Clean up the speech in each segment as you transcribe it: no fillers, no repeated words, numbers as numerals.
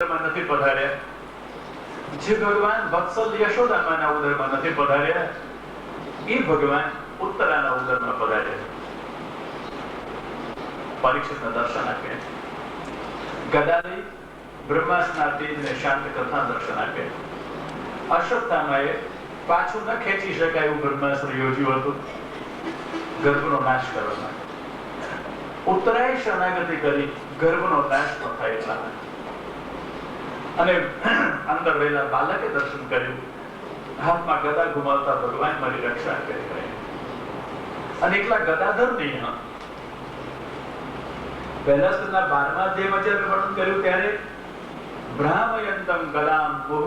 નથી પધાર્યા, જે ભગવાન વત્સલ યશોદામાના ઉદરમાં નથી પધાર્યા, એ ભગવાન ઉત્તરાના ઉદરમાં પધાર્યા. પરીક્ષિતના દર્શન આપ્યા, ગદા લઈ બ્રહ્માસ્ત્રના તેજને શાંત કરતા દર્શન આપ્યા. અશ્વત્થામાએ પાછું ન ખેંચી શકાય એવું બ્રહ્માસ્ત્ર યોજ્યું હતું ગર્ભનો નાશ કરવા માટે. ઉત્તરાએ શરણાગતિ કરી ગર્ભનો નાશ ન થાય એટલા માટે. અને અંદર રહેલા બાલકે દર્શન કર્યું, હાથમાં ગદા ઘુમાવતા ભગવાન મારી રક્ષા કરી રહ્યા. અને એકલા ગદાધર નહીં, પહેલા સ્કંદના 12મા અધ્યાયમાં જ્યારે વર્ણન કર્યું ત્યારે ભ્રામયંતમ ગદામ બહુ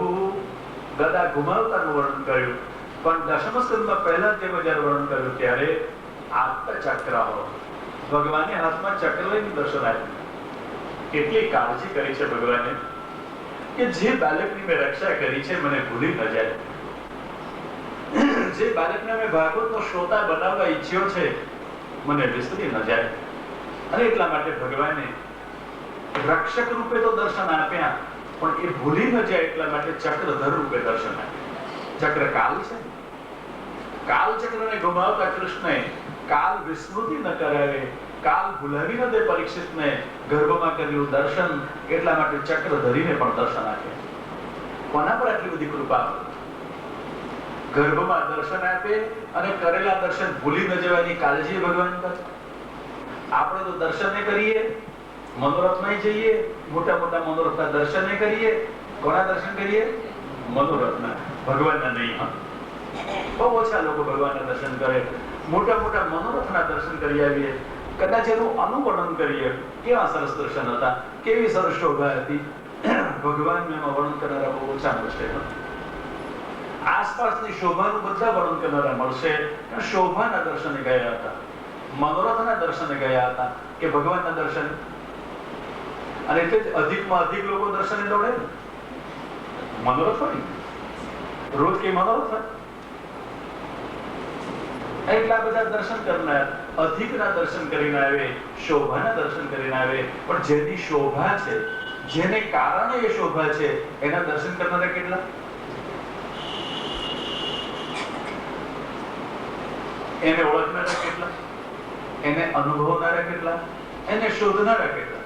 ગદા ઘુમાવતાનું વર્ણન કર્યું, પણ દશમ સ્કંદમાં પહેલા અધ્યાયમાં જ્યારે વર્ણન કર્યું ત્યારે આત્મચક્ર ભગવાને હાથમાં ચક્ર લઈને દર્શન આપ્યું. કેટલી કાળજી કરી છે ભગવાને કે જે બાળકની મેં રક્ષા કરી છે મને ભૂલી ન જાય, જે બાળકને મેં ભાગવતનો શ્રોતા બનાવવા ઈચ્છ્યો છે મને વિસરી ન જાય. અને એટલા માટે ભગવાને રક્ષક રૂપે તો દર્શન આપ્યા, પણ એ ભૂલી ન જાય એટલા માટે ચક્રધર રૂપે દર્શન આપ્યા. ચક્ર કાલ છે, કાલ ચક્રને ઘુમાવતા કૃષ્ણએ કાલ વિસ્મૃતિ ન કરાવે, કાલ ભૂલાવી ન દે પરીક્ષિતને ગર્ભમાં કરેલું દર્શન, એટલા માટે ચક્ર ધરીને પણ દર્શન આપે. કોના પર આટલી બધી કૃપા? ગર્ભમાં દર્શન આપે અને કરેલા દર્શન ભૂલી ન જવાની કાળજી ભગવાન કરે. આપણે તો દર્શને કરીએ, મનોરથમાં જઈએ, મોટા મોટા મનોરથના દર્શને કરીએ. કોના દર્શન કરીએ? મનોરથના, ભગવાનના નહીં. બહુ ઓછા લોકો ભગવાનના દર્શન કરે. મોટા મોટા મનોરથના દર્શન કરી આવીએ, કદાચ એનું અનુવર્ણન કરીએ, કેવા સરસ દર્શન હતા, કેવી સરસ શોભા હતી. ભગવાનનું એમાં વર્ણન કરનારા બહુ ઓછા મળશે. આસપાસની શોભાનું બધા વર્ણન કરનારા મળશે. શોભાના દર્શને ગયા હતા, મનોરથના દર્શને ગયા હતા કે ભગવાનના દર્શન. અને એટલે જ અધિકમાં અધિક લોકો દર્શને દોડે. મનોરથ હોય રોજ કે મનોરથ હોય, એટલા બધા દર્શન કરનાર અધિકના દર્શન કરીને આવે, શોભાના દર્શન કરીને આવે. પણ જેની શોભા છે, જેને કારણે એ શોભા છે, એના દર્શન કરનારા કેટલા? એને ઓળખનારા કેટલા? એને અનુભવનારા કેટલા? એને શોધનારા કેટલા?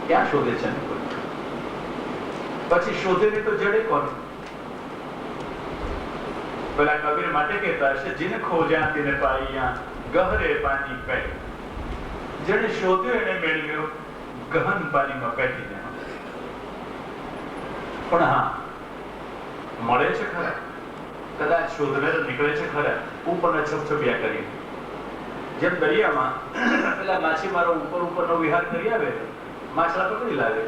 ક્યાં શોધે છે? પછી શોધે તો જડે કોને? પેલા કબીર માટે કહેતા હશે, જીને ખોજ્યા તેને પાયા ગહરે પાણી પે. જેને શોધ્યો એને મેળવ્યો ગહન પાણીમાં પેટીને. પણ હા, મળે છે ખરા, કદાચ શોધનાર નીકળે છે ખરા, ઉપરના છપછપિયા કરી. જેમ દરિયામાં પેલા માછીમારો ઉપર ઉપરનો વિહાર કરી આવે, માછલા પકડી લાવે,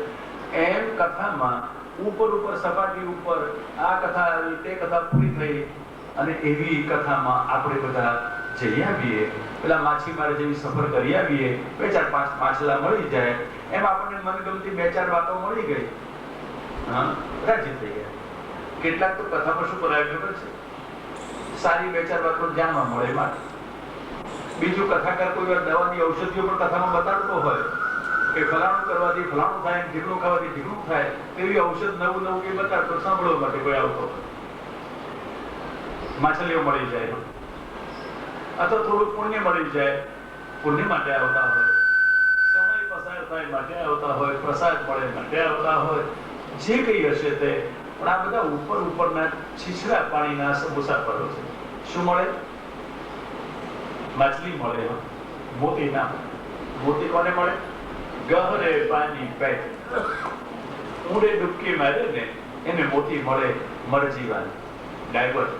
એમ કથામાં ઉપર ઉપર સપાટી ઉપર આ કથા આવી, તે કથા પૂરી થઈ, અને એવી કથામાં આપણે બધા જઈ આવીએ, પેલા માછીમારે જેવી સફર કરી આવીએ, 2-4-5 માછલા મળી જાય, એમ આપણને મનગમતી 2-4 વાતો મળી ગઈ, રાજી થઈ ગયા. કેટલાક તો કથામાં શું કરાય ખબર છે? સારી 2-4 વાતો જાણવા મળે માટે. બીજું કથાકાર કોઈ વાર દવાની ઔષધિઓ પણ કથામાં બતાડતો હોય કે ફલાણું કરવાથી ફલાણું થાય, ઢીકણું ખાવાથી ઢીકણું થાય, તેવી ઔષધ નવું નવું કે બતાડતો સાંભળવા માટે કોઈ આવતો હોય. માછલીઓ મળી જાય, અથવા થોડું પુણ્ય મળી જાય, પુણ્ય માટે આવતા હોય, સમય પસાર થાય માટે આવતા હોય, પ્રસાદ મળે માટે આવતા હોય, જે કઈ હશે તે. પણ આ બધા ઉપર ઉપરના છીછરા પાણીના સમોસા પરો છે. શું મળે? માછલી મળે, મોતી ના. મોતી કોને મળે? ગહરે પાણી પે. ઊંડે ડૂબકી મારે ને એને મોતી મળે, મરજીવાન, ડાયવર્ટ.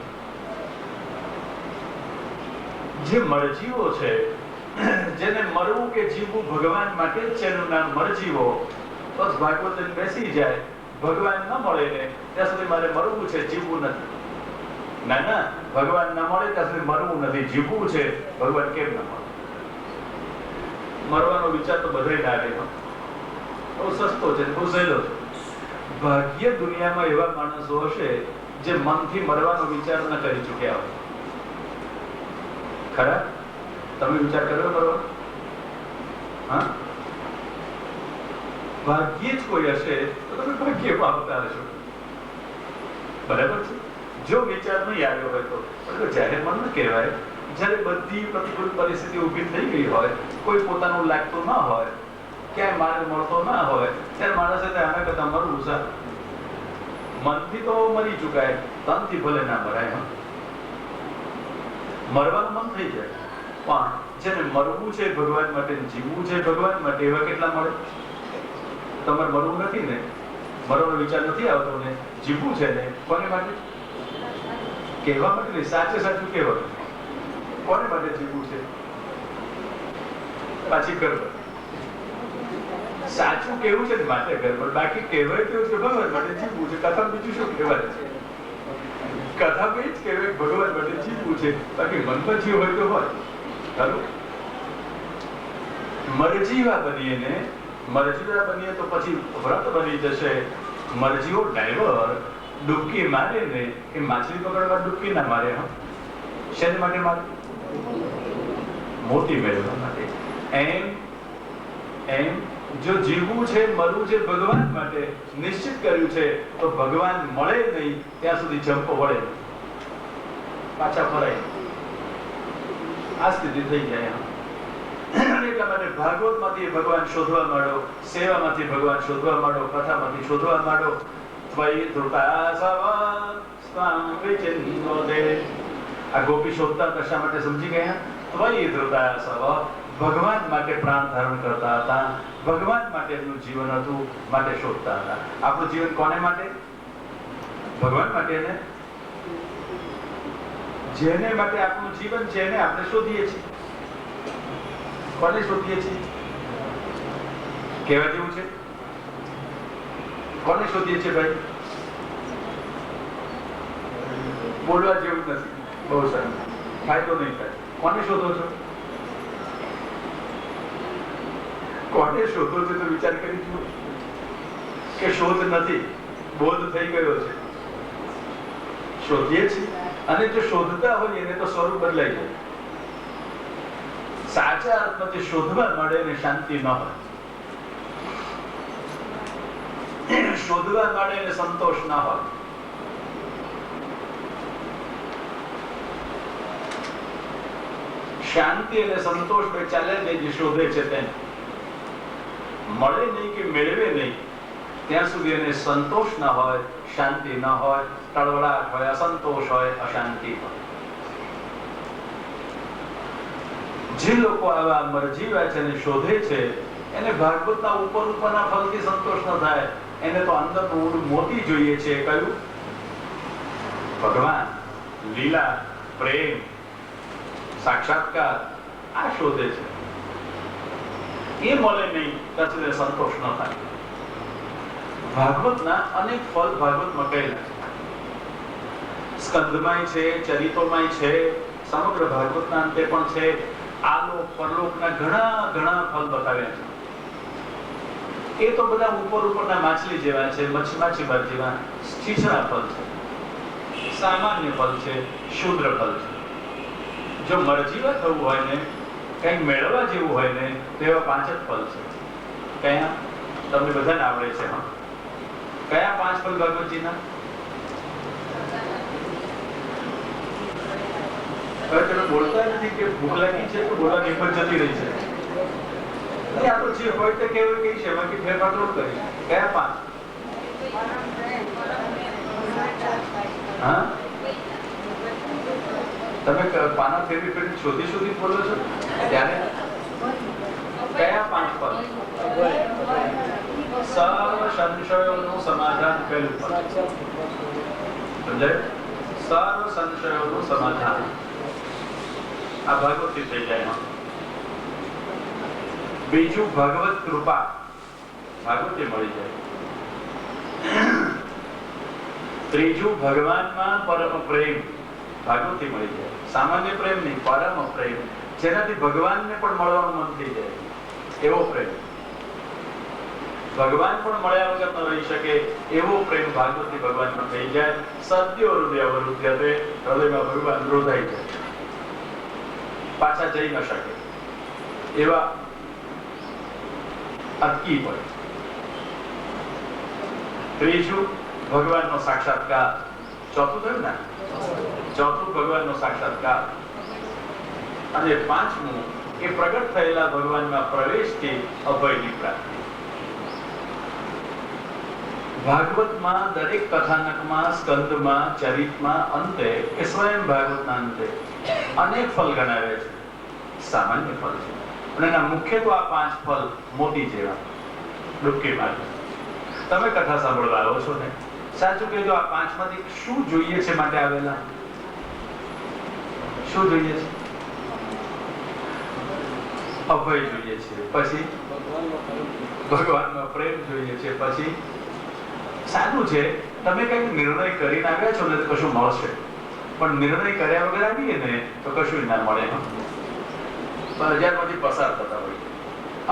જે મરજીવો છે, જેને મરવું કે જીવવું ભગવાન માટે જ છે, એનું નામ મરજીવો. બસ ભાગવત બેસી જાય, ભગવાન ન મળે ને ત્યાં સુધી મારે મરવું છે, જીવવું નથી. ના ના, ભગવાન ન મળે ત્યાં સુધી મરવું નથી, જીવવું છે. ભગવાન કેમ ન મળે? મરવાનો વિચાર તો બધાય ના આવે, બહુ સસ્તો છે, બહુ સહેલો છે. ભાગ્ય દુનિયામાં એવા માણસો હશે જે મનથી મરવાનો વિચાર ન કરી ચૂક્યા હોય. ખરા? તમે વિચાર કર્યો બરોબર? હા, ભાગ્યે જ કોઈ હશે તો તમે ભાગ્યમાં આવતા હશો. બરાબર છે? જો વિચાર નહીં આવ્યો હોય તો. પણ જ્યારે મન કહેવાય, જ્યારે બધી પ્રતિકૂળ પરિસ્થિતિ ઊભી થઈ ગઈ હોય, કોઈ પોતાનું લાગતું ના હોય, ક્યાંય માર્ગ મળતો ના હોય, ત્યારે માણસે આના કરતા મરવું સારું. મનથી તો મરી ચુકાય, તનથી ભલે ના મરાય. મરવાનું મન થઈ જાય, પણ જેને મરવું છે ભગવાન માટે, જીવવું છે ભગવાન માટે, એવા કેટલા મળે? તમારે મરવું નથી ને, મરવાનો વિચાર નથી આવતો ને, જીવવું છે ને, કોને માટે? કહેવા માટે નહીં, સાચે સાચું કહેવાનું. કોને માટે જીવવું છે? પાછી ગરબડ. સાચું કેવું છે માટે ગરબડ, બાકી કહેવાય કેવું છે ભગવાન માટે જીવવું છે. કથા બીજું શું કહેવાય છે? કથા એ જ કહેવાય ભગવાન માટે જીવવું છે, બાકી મનમાં જીવ હોય તો હોય. ચાલો, મરજીવા બનીએ ને, મરજીવા બનીએ તો પછી વ્રત બની જશે. મરજીઓ ડ્રાઈવર ડૂબકી મારે ને, એ માછલી પકડવા ડૂબકી ના મારે. શેના માટે મારે? મોતી મેળવવા માટે. એમ જો જીવવું છે, મરવું છે ભગવાન માટે નિશ્ચિત કર્યું છે, તો ભગવાન મળે નહીં ત્યાં સુધી જંપો વળે, પાછા ફરાય. આ સ્થિતિ થઈ જાય. એટલા માટે ભાગવત માંથી ભગવાન શોધવા માંડો, સેવામાંથી ભગવાન શોધવા માંડો, કથામાંથી શોધવા માંડો. ત્વયિ ધૃતાસવ સ્વામ વિચિન્નોદે. આ ગોપી શોધતા કશા માટે સમજી ગયા? ત્વયિ ધૃતાસવ, ભગવાન માટે પ્રાણ ધારણ કરતા હતા, ભગવાન માટે એમનું જીવન હતું, માટે શોધતા હતા. આપણું જીવન કોને માટે? ભગવાન માટે ને. જેને માટે આપણું જીવન છે એને આપણે શોધીએ છીએ. કોને શોધીએ છીએ? કહેવા જેવું છે? કોને શોધીએ છીએ ભાઈ? બોલવા જેવું નથી. બહુ સરસ, ફાયદો નહીં થાય. કોને શોધો છો? કોને શોધો છો તો વિચાર કરી જુઓ કે શોધ નથી, બોધ થઈ ગયો છે. શોધીએ છીએ, અને જો શોધતા હોઈએ ને તો સ્વરૂપ બદલાઈ જાય. સાચા અર્થમાં શોધવા મળે ને શાંતિ ન હોય, શોધવા મળે ને સંતોષ ન હોય. શાંતિ અને સંતોષ બે ચાલે નહીં. જે શોધે છે તેને મળે નહીં કે મેળવે નહીં ત્યાં સુધી એને સંતોષ ના હોય, શાંતિ ન હોય, તળવળાટ હોય, અસંતોષ હોય, અશાંતિ હોય. જે લોકો આવા મરજીવા છે ને શોધે છે, એને ભાગવતના ઉપરના ફલથી સંતોષ ન થાય. એને તો અંદરનું મોતી જોઈએ છે. કયું? ભગવાન, લીલા, પ્રેમ, સાક્ષાત્કાર. આ શોધે છે. એ મળે નહીં ત્યાં સુધી સંતોષ ન થાય. ભાગવતના અનેક ફલ ભાગવતમાં કહેલા છે. સ્કંદમાંય છે, ચરિતોમાંય છે, સમગ્ર ભાગવતના અંતે પણ છે. આલોક પરલોકના ઘણા ઘણા ફલ બતાવ્યા છે. એ તો બધા ઉપરના માછલી જેવા છે, માછીમાર જેવા છીછરા ફલ છે, સામાન્ય ફલ છે, શુદ્ર ફલ છે. જો મરજીવા થવું હોય ને, કંઈક મેળવવા જેવું હોય ને, તો એવા 5 જ ફલ છે. કયા? તમને બધાને આવડે છે. હા, કયા 5 ફલ ભગવતજીના? તમે બોલતા નથી કે ભૂખ લાગી છે તો બોલવાની હિંમત જતી રહી છે. આ તો જે હોય તે કેવું કઈ છે, બાકી ફેરફાર થોડું કરી. કયા 5? હા, તમે પાના ફેરી શોધી બોલો છો ત્યારે કયા 5 ફળ? સર્વ સંશયોનું સમાધાન કયું ફળ? સમજાય? સર્વ સંશયોનું સમાધાન. આ ભાગવતી થઈ જાય. બીજું ભગવત કૃપા, ભાગવતી મળી જાય. ત્રીજું ભગવાનમાં પરમ પ્રેમ, ભાગવતી મળી જાય. સામાન્ય પ્રેમ નહીં, પરમ પ્રેમ, જેનાથી ભગવાનને પણ મળવાનું મન થઈ જાય એવો પ્રેમ. ભગવાન પણ મળ્યા વગર ન રહી શકે એવો પ્રેમ ભાગવતી ભગવાનમાં થઈ જાય. સત્ય હૃદય અવરુદ્ધ્યતે, હૃદયમાં ભગવાન રોધાઈ જાય. પાછા જઈ ન શકે એવા અટકી પડે. ત્રીજું ભગવાનનો સાક્ષાત્કાર. ચોથું થયું ને, ચોથું ભગવાનનો સાક્ષાત્કાર. અને પાંચમું એ પ્રગટ થયેલા ભગવાનમાં પ્રવેશથી અભયની પ્રાપ્તિ. ભાગવતમાં દરેક કથાનકમાં, સ્કંદમાં, ચરિતમાં અંતે એ સ્વયં ભાગવતના અંતે અનેક ફળ ગણાવે છે. સામાન્ય ફળ છે અને એના મુખ્ય તો આ 5 ફળ મોતી જેવા ડૂબકી મારે. તમે કથા સાંભળવા આવો છો ને, સાચું કહેજો આ 5 માંથી શું જોઈએ છે માટે આવેલા? શું જોઈએ છે? અભય જોઈએ છે, પછી ભગવાનનો પ્રેમ જોઈએ છે, પછી સારું છે તમે કઈક નિર્ણય કરીને આવ્યા છો ને તો કશું મળશે, પણ નિર્ણય કર્યા વગર આવીએ ને તો કશું ના મળે. બજારમાંથી પસાર થતા હોય,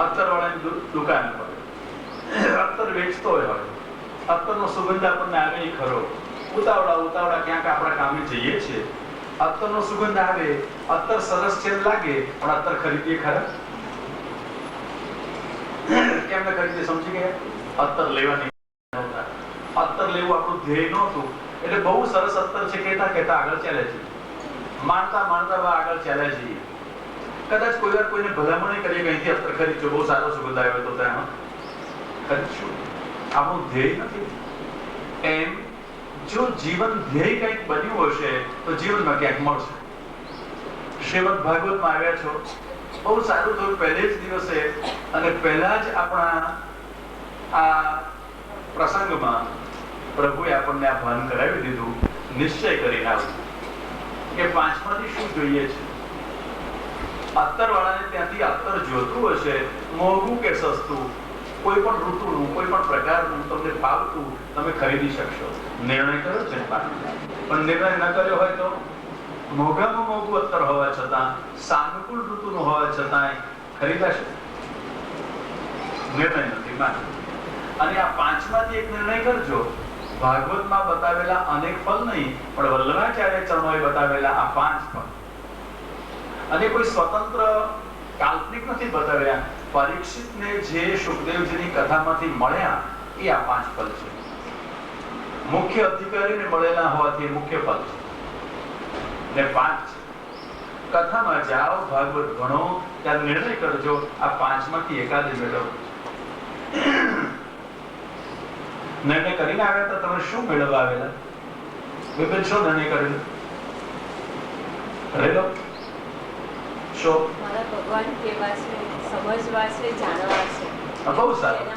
અત્તર વાળાની દુકાન પર અત્તર વેચતો હોય, અત્તરનો સુગંધ આપણને આવે ખરો, ઉતાવળા ક્યાંક આપણા કામે જઈએ છીએ, અત્તરનો સુગંધ આવે, અત્તર સરસ છે લાગે, પણ અત્તર ખરીદીએ ખરા? કેમ ન ખરીદીએ? સમજી ગયા? અત્તર લેવાની નહોતા, અત્તર લેવું આપણું ધ્યેય નહોતું, એટલે બહુ સરસ અત્તર છે કહેતા આગળ ચાલે છે, માનતા આગળ ચાલે છે. કદાચ કોઈ વાર કોઈને ભલામણ કરીએ કે અહીંથી અત્તર ખરીદજો, બહુ સારો સુગંધ આવ્યો તો તેમાં ખરીદશું. આપણું ધ્યેય નથી. એમ જો જીવન ધ્યેય કંઈક બન્યું હશે તો જીવનમાં ક્યાંક મળશે. શ્રીમદ ભાગવતમાં આવ્યા છો, બહુ સારું થયું પહેલે જ દિવસે અને પહેલા જ આપણા આ પ્રસંગમાં પ્રભુએ આપણને આ ભાન કરાવી દીધું, નિશ્ચય કરીને આવ્યું કે 5 માંથી શું જોઈએ છે. અત્તર વાળાને ત્યાંથી અત્તર જોતું હશે, મોંઘું કે સસ્તું, કોઈ પણ ઋતુનું, કોઈ પણ પ્રકારનું તમને ફાવતું તમે ખરીદી શકશો. નિર્ણય કર્યો છે પણ નિર્ણય ન કર્યો હોય તો મોંઘામાં મોંઘું અત્તર હોવા છતાં, સાનુકૂળ ઋતુનું હોવા છતાં ખરીદાશે? નિર્ણય નથી માન. અને આ 5 માંથી એક નિર્ણય કરજો. ભાગવતમાં બતાવેલા અનેક ફળ નહીં, પણ વલ્લભાચાર્ય ચરણોએ બતાવેલા આ 5 ફળ, અને કોઈ સ્વતંત્ર કાલ્પનિક નથી બતાવ્યા. પરીક્ષિતને જે સુખદેવજીની કથામાંથી મળ્યા એ આ 5 ફળ છે. મુખ્ય અધિકારીને મળેલા હોવાથી મુખ્ય ફળ છે ને 5 છે. કથામાં જાઓ, ભાગવત ભણો, ત્યારે નિર્ણય કરજો આ 5 માંથી એકાદ મેળવો. નિર્ણય કરીને આવ્યા તો તમે શું મેળવવા આવેલા? વિપિન શું નિર્ણય કરેલો? કરેલો મારા ભગવાન કેવા છે, સમજવા છે, જાણવા છે. બહુ સારું,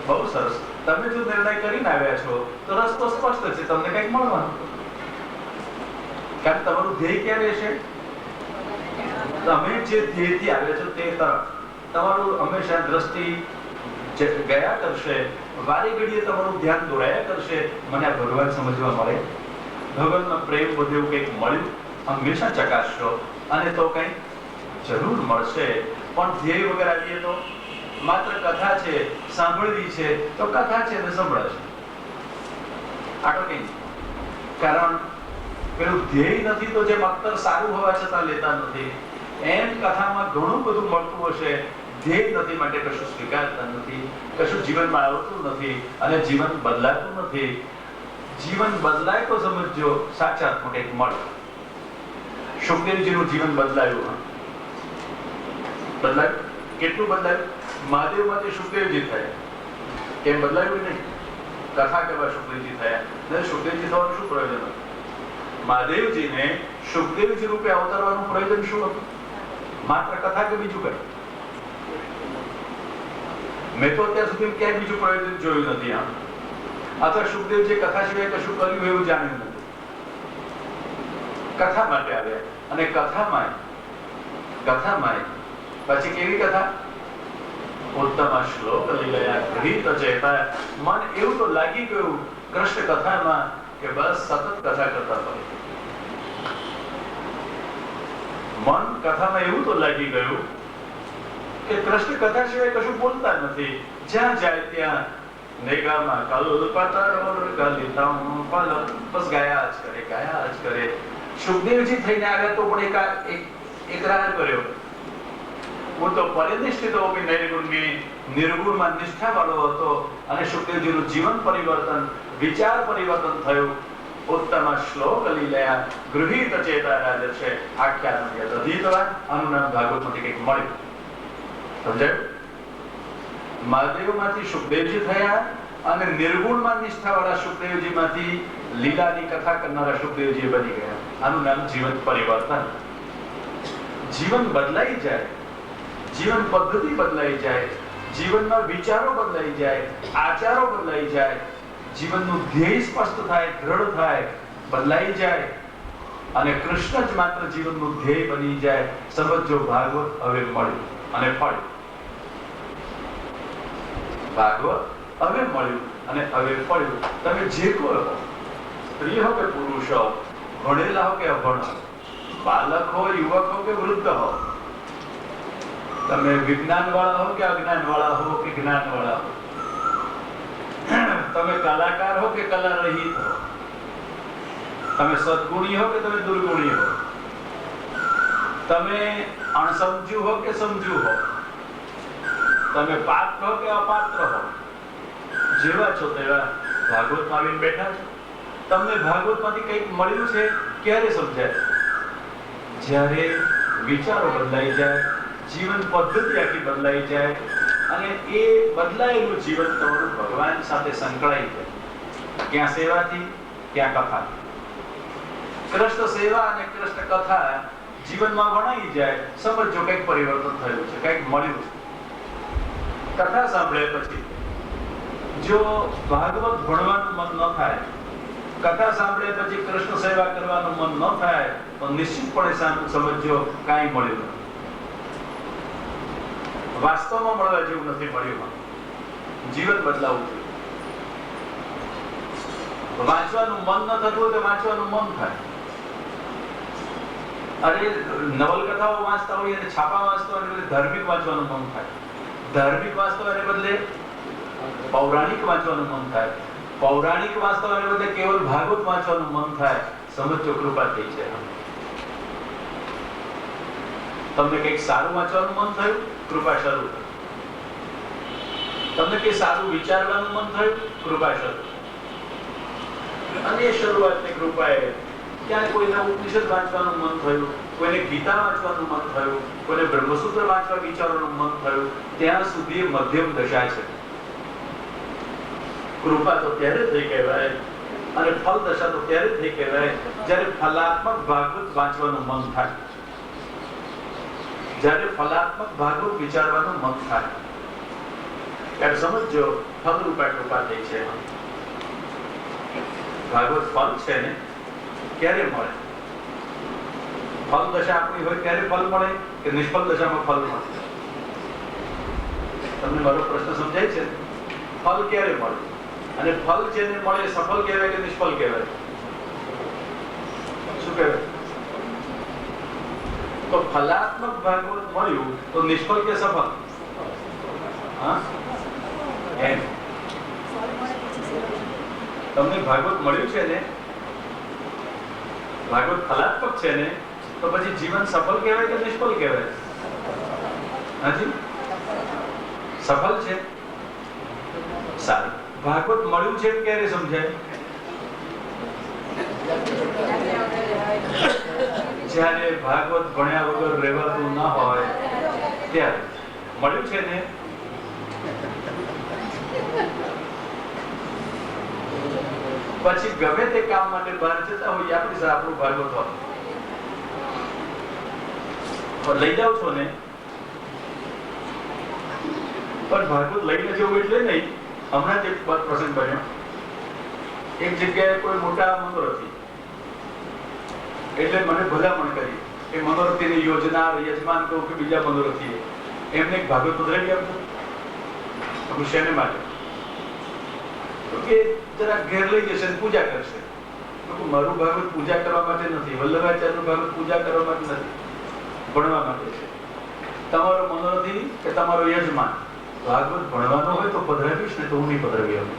બહુ સરસ. તમે જો નિર્ણય કરીને આવ્યા છો તો રસ્તો સ્પષ્ટ છે, તમને કંઈક મળવાનું. કારણ તમારું ધ્યેય ક્યાં રહેશે? તમે જે ધ્યેયથી આવ્યા છો તે તરફ તમારું હંમેશા દ્રષ્ટિ ગયા કરશે, વારી ઘડીએ તમારું ધ્યાન દોરાયા કરશે. મને આ ભગવાન સમજવા મળે, ભગવાનમાં પ્રેમ વધે એવું કંઈક મળ્યું, હંમેશા ચકાસશો અને તો કંઈક જરૂર મળશે. પણ ધ્યેય વગર આવીએ તો માત્ર કથા છે, સાંભળવી છે તો કથા છે ને સંભળાશે, આગળ કંઈ. કારણ પેલું ધ્યેય નથી તો જે માત્ર સારું હોવા છતાં લેતા નથી. એમ કથામાં ઘણું બધું મળતું હશે, ધ્યેય નથી માટે કશું સ્વીકારતા નથી, કશું જીવનમાં આવતું નથી અને જીવન બદલાતું નથી. જીવન બદલાય તો સમજજો સાચા કંઈક મળે. સુખદેવજીનું જીવન બદલાયું. બદલાયું કેટલું બદલાયું? મહાદેવ માંથી સુખદેવજી થયા, કેમ બદલાયું નહીં? કથા કરવા સુખદેવજી થયા. સુખદેવજી થવાનું શું પ્રયોજન હતું? મહાદેવજીને સુખદેવજી રૂપે અવતરવાનું પ્રયોજન શું હતું? માત્ર કથા કે બીજું કઈ? મેં તો અત્યાર સુધી ક્યાંય બીજું પ્રયોજન જોયું નથી. અથવા સુખદેવજી કથા સિવાય કશું કર્યું એવું જાણ્યું નથી. કથા માટે આવ્યા અને કથામાં પછી કેવી કથા? ઉત્તમ શ્લોક લીલા ગૃહિત ચેતા. મન એવું તો લાગી ગયું કૃષ્ણ કથામાં કે બસ સતત કથા કરતા હોય. મન કથામાં એવું તો લાગી ગયું કે કૃષ્ણ કથા સિવાય કશું બોલતા નથી. જ્યાં જાય ત્યાં નેગામાં કલ્પતરોર ગલિતમ ફલમ, બસ ગાયા જ કરે. સુખદેવજી થઈને આવ્યા તો પણ इकरार કર્યો હું તો પરિનિષ્ઠિત હોવી નિર્ગુણની નિર્ગુણમાં નિષ્ઠા વાળો હતો અને સુખદેવજીનું જીવન પરિવર્તન વિચાર પરિવર્તન થયું ઉત્તમ શ્લોક લીલયા ગૃહીત ચેતા રાજર્ષે આખ્યાન અધીતવાન આનું નામ ભાગવતમાંથી કંઈક મળ્યું સમજાયું મહાદેવમાંથી સુખદેવજી થયા અને નિર્ગુણમાં નિષ્ઠાવાળા સુખદેવજીમાંથી લીલાની કથા કરનારા સુખદેવજી બની ગયા આનું નામ જીવન પરિવર્તન જીવન બદલાઈ જાય જીવન પદ્ધતિ બદલાઈ જાય જીવનના વિચારો બદલાઈ જાય આચારો બદલાઈ જાય જીવનનું ધ્યેય સ્પષ્ટ થાય દ્રઢ થાય બદલાઈ જાય અને કૃષ્ણ જ માત્ર જીવનનું ધ્યેય બની જાય સમજો ભાગવત હવે મળ્યું અને ફળ્યું ભાગવત હવે મળ્યું અને હવે ફળ્યું તમે જે કોઈ હો સ્ત્રી હો કે પુરુષ હો ભણેલા હો કે અભણ હો બાલક હો યુવક હો કે વૃદ્ધ હો તમે વિજ્ઞાન વાળા હો કે અજ્ઞાન વાળા હો કે જ્ઞાન વાળા હો તમે કલાકાર હો કે કલા રહિત હો તમે સદગુણી હો કે તમે દુર્ગુણી હો તમે અણસમજુ હો કે સમજુ હો તમે પાત્ર હો કે અપાત્ર હો જેવા છો તેવા ભાગવતમાં આવીને બેઠા છો તમને ભાગવતમાંથી કંઈક મળ્યું છે ક્યારે સમજાય જ્યારે વિચારો બદલાઈ જાય જીવન પદ્ધતિ આખી બદલાઈ જાય અને એ બદલાયેલું જીવન તમારું ભગવાન સાથે સંકળાઈ જાય ક્યાં સેવાથી ક્યાં કથા કૃષ્ણ સેવા અને કૃષ્ણ કથા જીવનમાં વણાઈ જાય સમજો કંઈક પરિવર્તન થયું છે કંઈક મળ્યું છે કથા સાંભળ્યા પછી જો ભાગવત ભણવાનું મન ન થાય કથા સાંભળ્યા પછી કૃષ્ણ સેવા કરવાનું મન ન થાય તો નિશ્ચિતપણે સમજો કાંઈ મળ્યું નથી વાસ્તવમાં મળવા જેવું નથી મળ્યું જીવન બદલાવું જોઈએ વાંચવાનું મન ન થતું હોય તો વાંચવાનું મન થાય અરે નવલકથાઓ વાંચતા હોય અને છાપા વાંચતા હોય એટલે ધાર્મિક વાંચવાનું મન થાય ધાર્મિક વાંચતા હોય બદલે પૌરાણિક વાંચવાનું મન થાય પૌરાણિક વાંચતા હોય બદલે કેવલ ભાગવત વાંચવાનું મન થાય સમજો કૃપા થઈ છે તમને કંઈક સારું વાંચવાનું મન થયું કૃપા શરૂ તમને કંઈ સારું વિચારવાનું મન થયું કૃપા શરૂ અને એ શરૂઆતની કૃપાએ ક્યાં કોઈને ઉપનિષદ વાંચવાનું મન થયું કોઈને ગીતા વાંચવાનું મન થયું કોઈને બ્રહ્મસૂત્ર વાંચવા વિચારવાનું મન થયું ત્યાં સુધી મધ્યમ દશા છે કૃપા તો ત્યારે થઈ કહેવાય અને ફલ દશા તો ત્યારે થઈ કહેવાય જ્યારે ફલાત્મક ભાગવત વાંચવાનું મન થાય જ્યારે ફલાત્મક ભાગવત વિચારવાનું મન થાય ત્યારે સમજો ફલરૂપા કૃપા થઈ છે ભાગવત ફલ છે ને ક્યારે મળે ફલ દશા આપણી હોય ત્યારે ફલ મળે કે નિષ્ફળ દશામાં ફલ મળે તમને મારો પ્રશ્ન સમજાય છે ફલ ક્યારે મળે અને ફલ જેને મળે સફળ કહેવાય કે નિષ્ફળ કહેવાય શું કહેવાય તો ફલાત્મક ભાગવત મળ્યું તો નિષ્ફળ કે સફળ હા એમ તમને ભાગવત મળ્યું છે ને ભાગવત ફલાત્મક છે ને તો પછી જીવન સફળ કહેવાય કે નિષ્ફળ કહેવાય હાજી સફળ છે સારું ભાગવત મળ્યું છે ક્યારે સમજાય જ્યારે ભાગવત ભણ્યા વગર રહેવાતું ના હોય ત્યારે મળ્યું છે ને પછી ગમે તે કામ માટે બહાર જતા હોય આપણી સાથે આપણું ભાગવત હોય લઈ જાવ છો ને પણ ભાગવત લઈને જવું એટલે નહીં હમણાં જ એક પ્રસંગ બન્યો એક જગ્યાએ કોઈ મોટા મનોરથી એટલે મને ભલામણ કરી એ મનોરથીની યોજના યજમાન કહું કે બીજા મનોરથી એમને એક ભાગવત પધરાવી આપજો શેને માટે તો કે જરા ઘેર લઈ જશે પૂજા કરશે મારું ભાગવત પૂજા કરવા માટે નથી વલ્લભાચાર્યનું ભાગવત પૂજા કરવા માટે નથી ભણવા માટે છે તમારો મનોરથી કે તમારો યજમાન ભાગવત ભણવાનો હોય તો પધરાવીશ ને તો હું નહીં પધરાવી આવું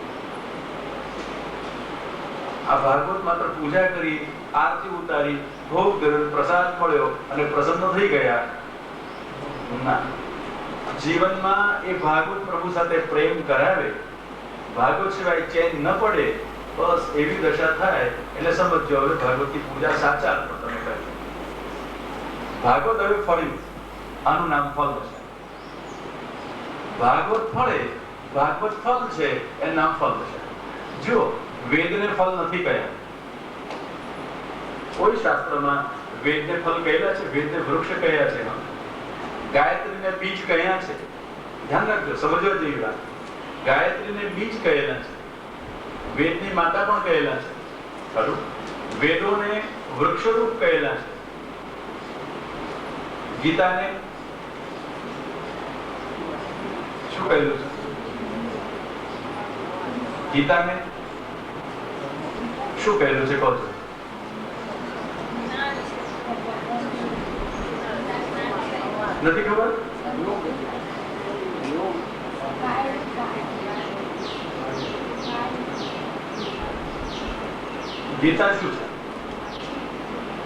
આ ભાગવત માત્ર પૂજા કરી આરતી ઉતારી ભોગ ધર્યો, પ્રસાદ મળ્યો અને પ્રસન્ન થઈ ગયા. ના, જીવનમાં એ ભાગવત પ્રભુ સાથે પ્રેમ કરાવે, ભાગવત સિવાય ચેન ન પડે, બસ એવી દશા થાય એટલે સમજો હવે ભાગવતની પૂજા સાચા અર્થમાં તમે કરી. ભાગવત હવે ફળ્યું, આનું નામ ફળ દશા. ભાગવત ફળે, ભાગવત ફળ છે એનું નામ ફળ દશા. જો વેદને ફળ નથી કહ્યા, કોઈ શાસ્ત્રમાં વેદને ફળ કહેલા છે? વેદને વૃક્ષ કહ્યા છે, ગાયત્રીને બીજ કહ્યા છે. ધ્યાન રાખજો, સમજવા જેવી વાત. ગાયત્રીને બીજ કહેલા છે, વેદની માતા પણ કહેલા છે, ખરું? વેદોને વૃક્ષરૂપ કહેલા છે. ગીતાને શું કહેલું છે? ગીતાને શું કહેલું છે કહો છો? નથી ખબર? ગીતા શું છે?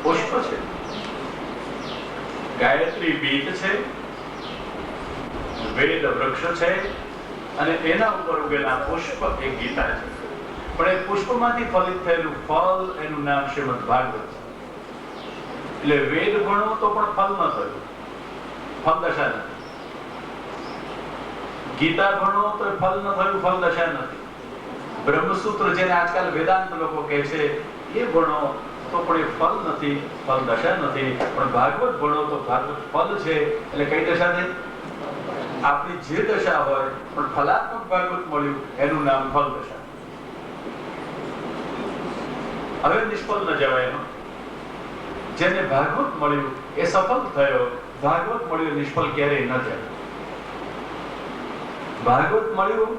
પુષ્પ છે. ગાયત્રી બીજ છે, વેદ વૃક્ષ છે, અને એના ઉપર ઉગેલા પુષ્પ એ ગીતા છે. પણ એ પુષ્પમાંથી ફલિત થયેલું ફળ એનું નામ શ્રીમદ ભાગવત છે. એટલે વેદ ભણો તો પણ ફળ ન થયું, ફળ દશા નથી. ગીતા ભણો તો ફળ ન થયું, ફળ દશા નથી. બ્રહ્મસૂત્ર જેને આજકાલ વેદાંત લોકો કહે છે એ ભણો તો પણ એ ફળ નથી, ફળ દશા નથી. પણ ભાગવત ભણો તો ભાગવત ફળ છે. એટલે કઈ દશા થઈ? આપણી જે દશા હોય પણ ફલાત્મક ભાગવત મળ્યું એનું નામ ફળ દશા. હવે નિષ્ફળ ન જવાય એમાં. જેને ભાગવત મળ્યું એ સફળ થયો, ભાગવત મળ્યું નિષ્ફળ ક્યારેય ન જાય. ભાગવત મળ્યું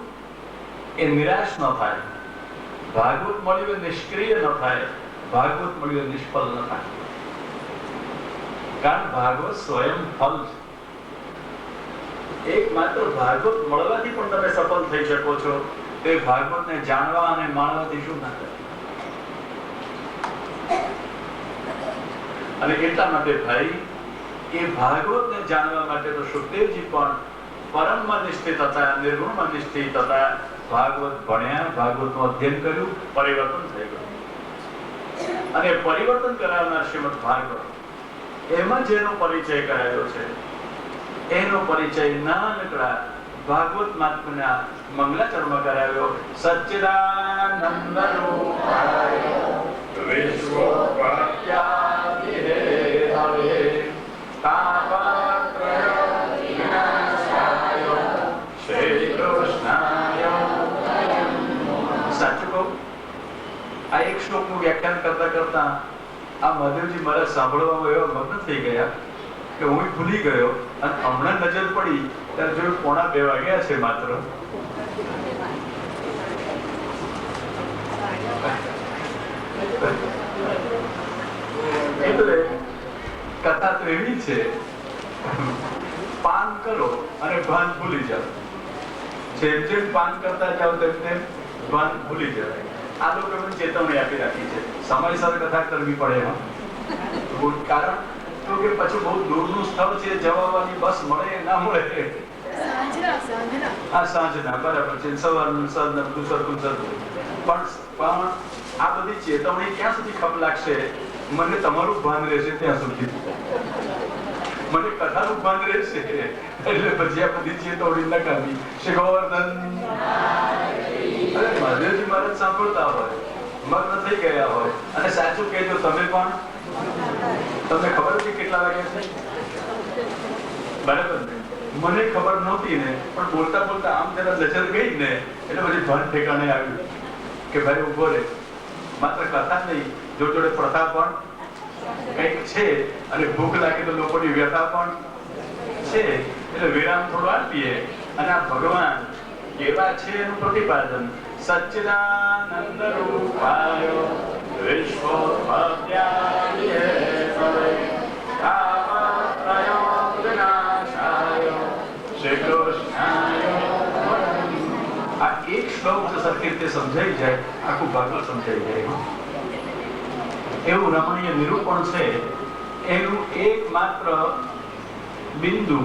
એ નિરાશ ન થાય, ભાગવત મળ્યું એ નિષ્ક્રિય ન થાય, ભાગવત મળ્યું એ નિષ્ફળ ન થાય. કારણ ભાગવત સ્વયં ફળ છે. એક માત્ર ભાગવત મળવાથી પણ તમે સફળ થઈ શકો છો. તે ભાગવતને જાણવા અને માણવાથી શું ના થાય? અને એટલા માટે ભાઈ એ ભાગવતને જાણવા માટે તો સુખદેવજી પણ પરમમાં નિષ્ઠિત હતા, નિર્ગુણમાં નિષ્ઠિત હતા. ભાગવત ભણ્યા, ભાગવતનું અધ્યયન કર્યું, પરિવર્તન થઈ ગયું. અને પરિવર્તન કરાવનાર શ્રીમદ ભાગવત, એમાં જેનો પરિચય કરાયો છે એનો પરિચય નાનકડા ભાગવત મહાત્મ્યના મંગલાચરણમાં કરાવ્યો. સચ્ચિદાનંદ રૂપાય વિશ્વોપાધ્યાય હરે તાપત્રય વિનાશાય શ્રી કૃષ્ણાય. સાચું કહું, આ એક શ્લોકનું વ્યાખ્યાન કરતા કરતા આ મહાદેવજી મારા સાંભળવામાં એવા મગ્ન થઈ ગયા કે હું ભૂલી ગયો. અને હમણાં નજર પડી ત્યારે જોયું 1:45 વાગ્યા છે માત્ર. એટલે કથા તો એવી છે, પાન કરો અને ભાન ભૂલી જાઓ. જેમ જેમ પાન કરતા જાઓ તેમ તેમ ભાન ભૂલી જવાય. આ લોકો ચેતવણી આપી રાખી છે, સમયસર કથા કરવી પડે. કારણ તો કે પછી બહુ દૂરનું સ્થળ છે, જવાની બસ મળે ના મળે. આ સાંજના બરાબર છે, સવારનું પણ આ બધી ચેતવણી ક્યાં સુધી ખપ લાગશે? મને તમારું ભાન રહેશે ત્યાં સુધી, મને કથાનું ભાન રહેશે. એટલે પછી આ બધી ચેતવણી નકામી. શ્રી ગોવર્ધન મહાદેવજી મહારાજ સાંભળતા હોય, મગ્ન થઈ ગયા હોય. અને સાચું કહેજો, તમે પણ, તમને ખબર હતી કેટલા વાગ્યા છે? બરાબર ને? મને ખબર નહોતી ને, પણ બોલતા બોલતા આમ જરા નજર ગઈ ને એટલે પછી ભાન ઠેકાણે આવ્યું કે ભાઈ ઉભો રહે. માત્ર કથા નહીં, જોડે પ્રથા પણ કંઈક છે, અને ભૂખ લાગે તો લોકોની વ્યથા પણ છે. એટલે વિરામ થોડો આપીએ. અને આ ભગવાન કેવા છે એનું પ્રતિપાદન. સચ્ચિદાનંદ રૂપાય વિશ્વોપાધ્યાય હરે તાપત્રય વિનાશાય શ્રી કૃષ્ણાય. આ એક શ્લોક જો સરખી રીતે સમજાઈ જાય, આખું ભાગવત સમજાઈ જાય. એવું રમણીય નિરૂપણ છે એનું એકમાત્ર બિંદુ,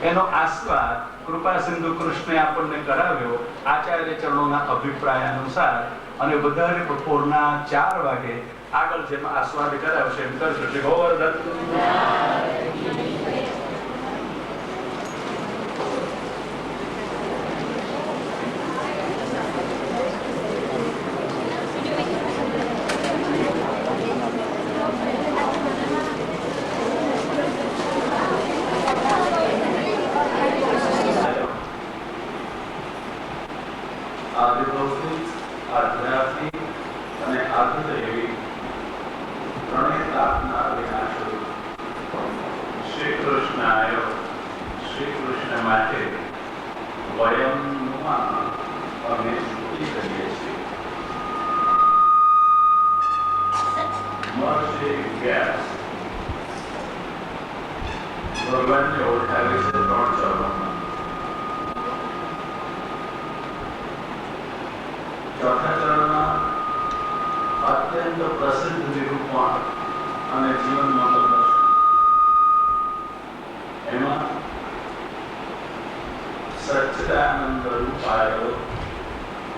એનો આસ્વાદ કૃપા સિંધુ કૃષ્ણે આપણને કરાવ્યો આચાર્ય ચરણોના અભિપ્રાય અનુસાર. અને વધારે બપોરના 4 વાગે આગળ જેમ આસ્વાદ કરાવશે એમ કરશે. શ્રી ગોવર્ધન ભગવાનને ઓળખાવે છે 3 ચરણોમાં. ચોથા ચરણમાં અત્યંત પ્રસિદ્ધ નિરૂપણ અને જીવન માર્ગદર્શન. એમાં સચ્ચિદાનંદ રૂપાય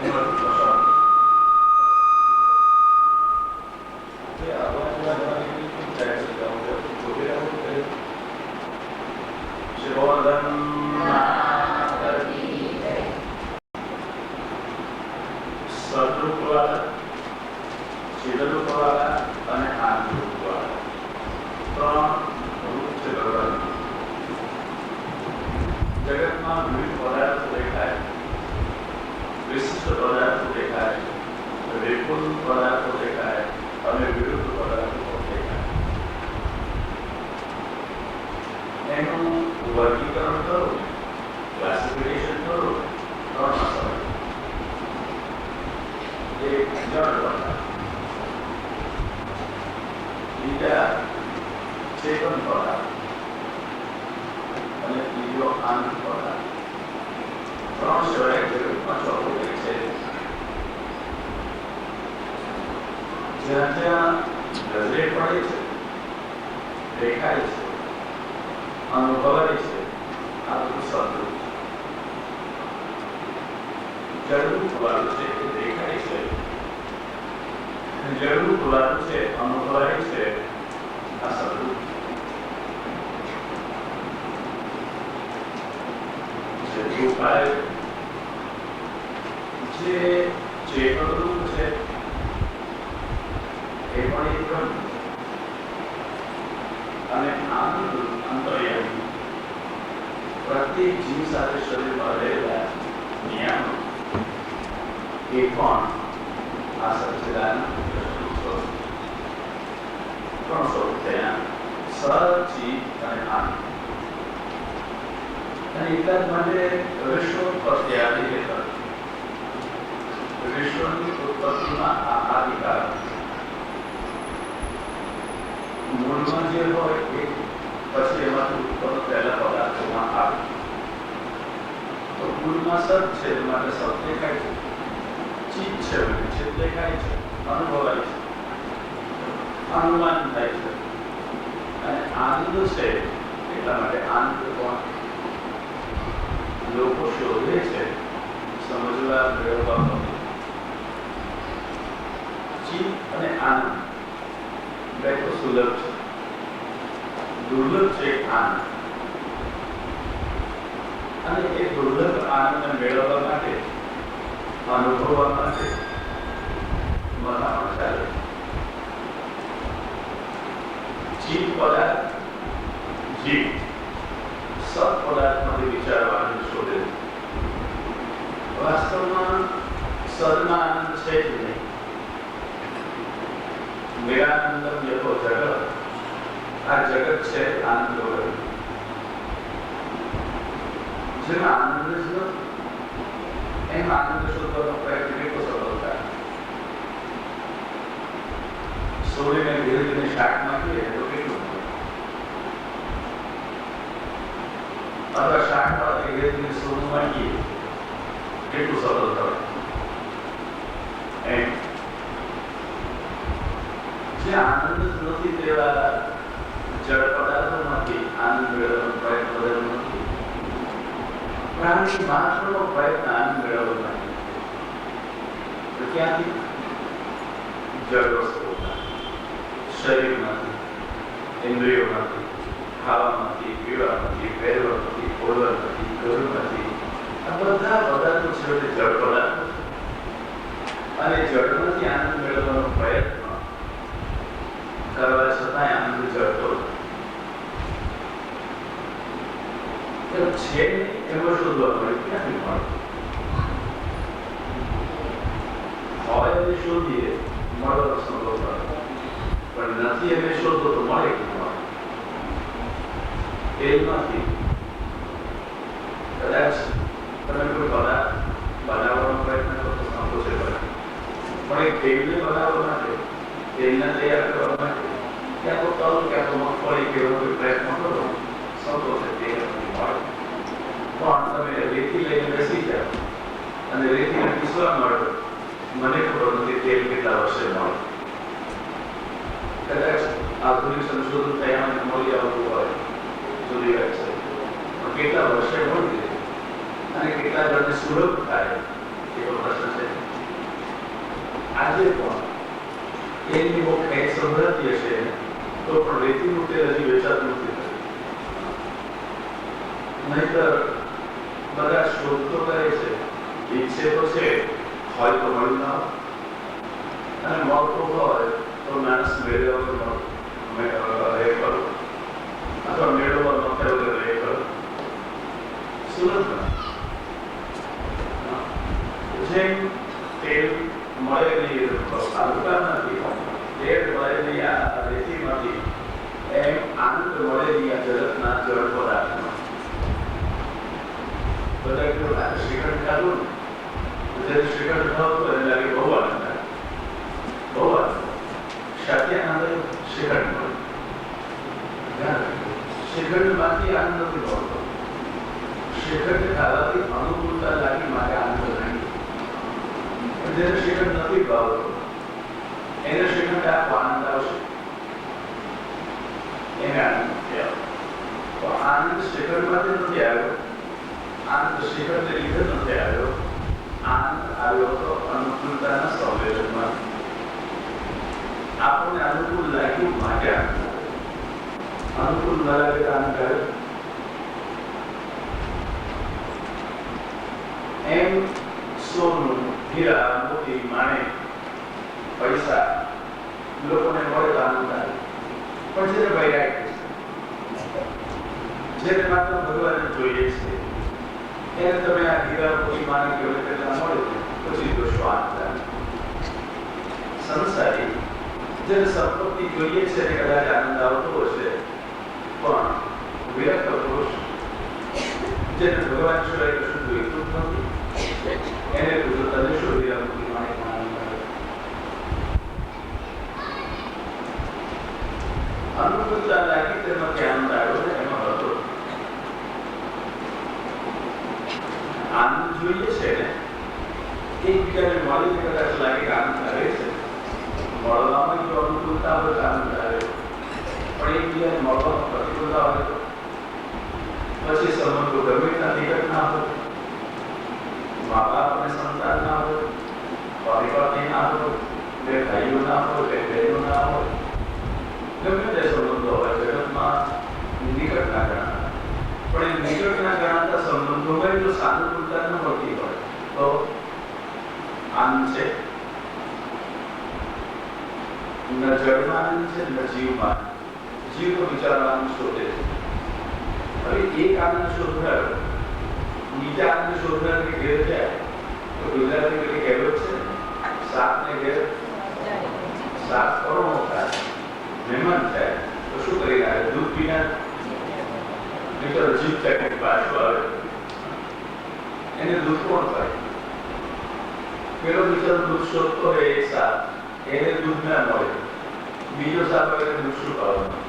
એનો પ્રસાદ જગતમાં વિવિધ પદાર્થો દેખાય, વિશિષ્ટ પદાર્થો દેખાય, વિપુલ પદાર્થો દેખાય અને વિરુદ્ધ પદાર્થો દેખાય. એનું વર્ગીકરણ કરો, ક્લાસિફિકેશન કરો 3 સમય. એક જળ પદાર્થ, બીજા ચેતન પદાર્થ અને ત્રીજો આનંદ પદાર્થ. 3 સિવાય જગતમાં ચોથો એક છે. જ્યાં જ્યાં નજરે પડે છે, દેખાય છે, અનુભવાય છે, આ બધું સદરૂપ છે. જળરૂપ વાળું છે એ દેખાય છે, જળરૂપ વાળું છે અનુભવાય છે, આ સદરૂપ ઉપાય. જે ચેતનરૂપ છે એ પણ એક બ્રહ્મ અને આનંદરૂપ અંતર્યામી પ્રત્યેક જીવ સાથે શરીરમાં રહેલા નિયામો એ પણ આ સચ્ચિદાનંદ સ્વરૂપ. 3 સ્વરૂપ થયા: સચિત અને આનંદ. અને એટલા જ માટે વિશ્વોત્પત્તિ આદિ હેઠળ વિશ્વની ઉત્પત્તિમાં આ આદિકાળ મૂળમાં જે હોય એ પછી એમાંથી ઉત્પન્ન થયેલા પદાર્થોમાં આવે. તો મૂળમાં સત છે માટે સત દેખાય છે, ચિત્ત છે ચિત્ત દેખાય છે, અનુભવાય છે, અનુમાન થાય છે. અને આનંદ છે એટલા માટે આનંદ કોણ લોકો શોધે છે, સમજવા મેળવવા માટે. ચિત્ત અને આનંદ બે તો સુલભ છે, દુર્લભ છે આનંદ. અને એ દુર્લભ આનંદને મેળવવા માટે, અનુભવવા માટે મનાવવા ચાલે. ચિત્ત પદાર્થ જીવ સત પદાર્થમાંથી વિચારવાનું શોધે. વાસ્તવમાં સદમાં આનંદ છે જ નહીં. નિરાનંદમ યથો જગત, આ જગત છે આનંદ વગર. જેમાં આનંદ જ નથી એમ આનંદ શોધવાનો પ્રયત્ન કેટલો સરળ થાય. સોળીને ધીરે ધીરે શાક નાખીએ તો કેટલું, અથવા શાક ધીરે ધીરે સોનું નાખીએ કેટલું સરળ થાય. એમ જે આનંદ નથી તેવા જળ પદાર્થોમાંથી આનંદ મેળવવાનો પ્રયત્ન બદલ નથી. પ્રાણી માત્રનો પ્રયત્ન આનંદ મેળવવાનો નથી. તો ક્યાંથી? જળ વસ્તુઓમાંથી, શરીરમાંથી, ઇન્દ્રિયોમાંથી, ખાવામાંથી, પીવામાંથી, પહેરવામાંથી, બોલવામાંથી, ઘરમાંથી, આ બધા પદાર્થો છેવટે જળ પદાર્થો છે. અને જળમાંથી આનંદ મેળવવાનો પ્રયત્ન કરવા છતાં આનંદ જળતો છે એમાં શોધવા મળે ક્યાંથી મળે? હોય એને શોધીએ મળવાનો સંભવ મળે, પણ નથી એને શોધો તો મળે કે મળે? તેલમાંથી કદાચ તમે કોઈ પદાર્થ બનાવવાનો પ્રયત્ન કરો તો સંકોચે બને, પણ એ તેલને બનાવવા માટે, તેલને તૈયાર કરવા માટે ક્યાં તો તલ, ક્યાં તો મગફળી કે એવો કોઈ પ્રયત્ન કરો સંકોચે તેલ નથી મળે. પણ તમે રેતી લઈને બેસી જાઓ અને રેતીને પીસવા મળે, મને ખબર નથી તેલ કેટલા વર્ષે મળે. કદાચ આધુનિક સંશોધન થયા મળી આવતું હોય જુદી વાત છે, પણ કેટલા વર્ષે મળી જાય અને કેટલા જણને સુલભ થાય એવો પ્રશ્ન છે. આજે પણ એની બહુ ખેંચ સંભળાતી હશે તો પણ રેતીનું તેલ હજી વેચાતું નથી. નહીતર બધા શોધ તો કરે છે, ઈચ્છે તો છે, હોય તો મળ્યું ના હોય, અને મળતું હોય તો માણસ મેળવવા એ કરો અથવા મેળવવા ન થયું એ કરો. સુરત જેમ તેલ મળે નહીં તાલુકામાંથી, તેલ મળે નહીં આ રેતીમાંથી, એમ આનંદ મળે નહીં આ જગતના જળ પદાર્થમાં. બધા કેવું લાગે? શ્રીખંડ ખાધું ને જ્યારે શ્રીખંડ ખાવ તો એને લાગે બહુ આનંદ આવે, બહુ આનંદ. શાક્યાનંદ શ્રીખંડ મળે, શ્રીખંડમાંથી આનંદ નથી મળતો. શ્રીખંડ ખાવાથી અનુકૂળતા લાગી માટે આનંદ લાગી. જેને શ્રીખંડ નથી ભાવતો એને શ્રીખંડ આપો આનંદ આવશે, એને આનંદ નથી આવતો. તો આનંદ શ્રીખંડમાંથી નથી આવ્યો, આનંદ શ્રીખંડને લીધે નથી આવ્યો, આનંદ આવ્યો હતો અનુકૂળતાના સંવેદનમાં. આપણને અનુકૂળ લાગ્યું માટે આનંદ આવ્યો, અનુકૂળ ન લાગે તો આનંદ આવ્યો. એમ સોનું, હીરા, મોતી, માણેક, પૈસા લોકોને મળે તો આનંદ આવે, પણ જેને વૈરાગ્ય છે, જેને માત્ર ભગવાનને જોઈએ છે, એને તમે આ હીરા, મોતી, માણેક એવડે કેટલા મળે પછી તો શું આનંદ આવે? સંસારી જેને સંપત્તિ જોઈએ છે એને કદાચ આનંદ આવતો હશે, પણ વિરક્ત પુરુષ જેને ભગવાન સિવાય કશું જોઈતું જ નથી એને પૂછો તને શું હીરા, મોતી, માણેક આનંદ આવે? અનુકૂળતા લાગી તેમાંથી આનંદ આવ્યો ને એમાં હતો. આનંદ જોઈએ છે ને એકબીજાને મળીને કદાચ લાગે કે આનંદ આવે છે, મળવામાં જો અનુકૂળતા હોય તો આનંદ આવે, પણ એકબીજાને મળવામાં પ્રતિકૂળતા હોય તો પછી સંબંધો ગમે એટલા નિકટ ના હોય, મા બાપ અને સંતાન ના હોય, પતિ પત્ની ના હોય, બે ભાઈઓ ના હોય, બે બહેનો ના હોય, ગમે તે સંબંધો હોય જગતમાં નિકટ ના ગણાતા, પણ એ નિકટ ના ગણાતા સંબંધોમાં જો સાનુકૂળતા ન મળતી હોય તો આનંદ છે? ન જળમાં આનંદ છે, ન જીવમાં. જીવ તો વિચારવા આનંદ શોધે છે. હવે એક આનંદ શોધનાર બીજા આનંદ શોધનારને ઘેર જાય તો ગુજરાતી પેલી કહેવત છે, સાપને ઘેર સાપ કરોડો થાય, મહેમાન થાય તો શું કરી આવે? દૂધ પીના નીકળ જીભ થાય પાછું આવે, એને દૂધ કોણ થાય? પેલો બિચારો દૂધ શોધતો હોય એક સાપ, એને દૂધ ના મળે, બીજો સાપ એને દૂધ શું પાવાનું?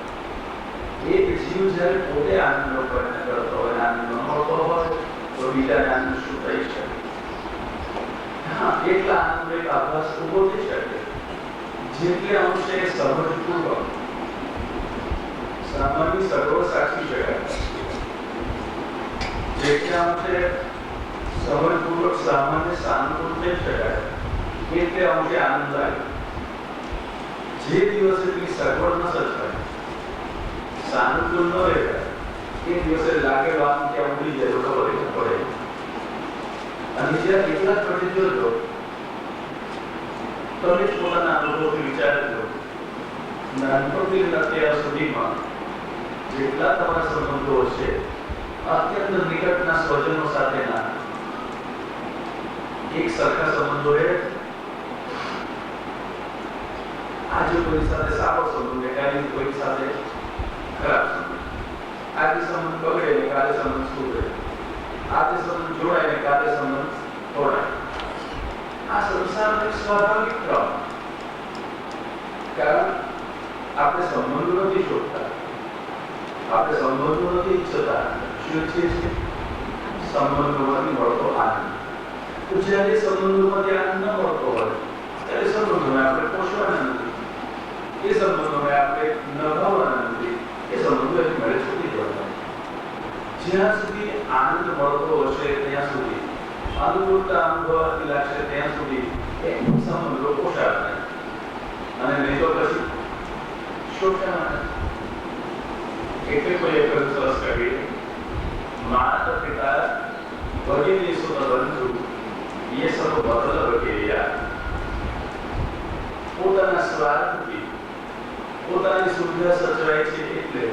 એક જીવ જ્યારે પોતે આનંદનો પ્રયત્ન કરતો હોય, આનંદ ન મળતો હોય તો બીજાને આનંદ શું થઈ શકે? હા, એટલા આનંદનો એક આભાસ ઉભો થઈ શકે જેટલે અંશે સમજપૂર્વક સામાન્ય સગવડ સાચવી શકાય, જેટલા અંશે સમજપૂર્વક સામાન્ય સાનુકૂળ થઈ શકાય એટલે અંશે આનંદ લાગે. જે દિવસે પેલી સગવડ ન સચવાય, સાનુકૂળ ન રહેવાય, એ દિવસે લાગે વાત ત્યાં ઉડી જાય તો ખબર ન પડે. અને જ્યારે એટલા જ પછી જોજો, તમે જ પોતાના અનુભવથી વિચારજો, નાનપણથી અત્યાર સુધીમાં જેટલા તમારા સંબંધો છે અત્યંત નિકટના સ્વજનો સાથેના એક સરખા સંબંધો એ આજે કોઈ સાથે સારો સંબંધ, કાલે કોઈ સાથે ખરાબ સંબંધ, આજે સંબંધ બગડે ને કાલે સંબંધ સુધરે, આજે સંબંધ જોડાય ને કાલે સંબંધ તોડાય. આ સંસારનો એક સ્વાભાવિક ક્રમ. કારણ આપણે સંબંધો નથી શોધતા, આપણે સંબંધો નથી ઈચ્છતા, શું ઈચ્છીએ છીએ? સંબંધોમાંથી મળતો આનંદ. તો જ્યારે સંબંધોમાંથી આનંદ ન મળતો હોય ત્યારે સંબંધોને આપણે પોષવાના નથી, એ સંબંધોને આપણે નભાવવાના નથી, એ સંબંધો એક મળે છૂટી જવાના. જ્યાં સુધી આનંદ મળતો હશે ત્યાં સુધી, અનુકૂળતા અનુભવાતી લાગશે ત્યાં સુધી એ સંબંધો પોષાય અને નહીં તો પછી શોધવાના. એટલે કોઈ એક સરસ કવિ, માતા પિતા વગેરે સુત બંધુ ये सब बदल वगैरह, પોતાના સ્વાર્થથી પોતાની સુવિધા સચવાય છે એટલે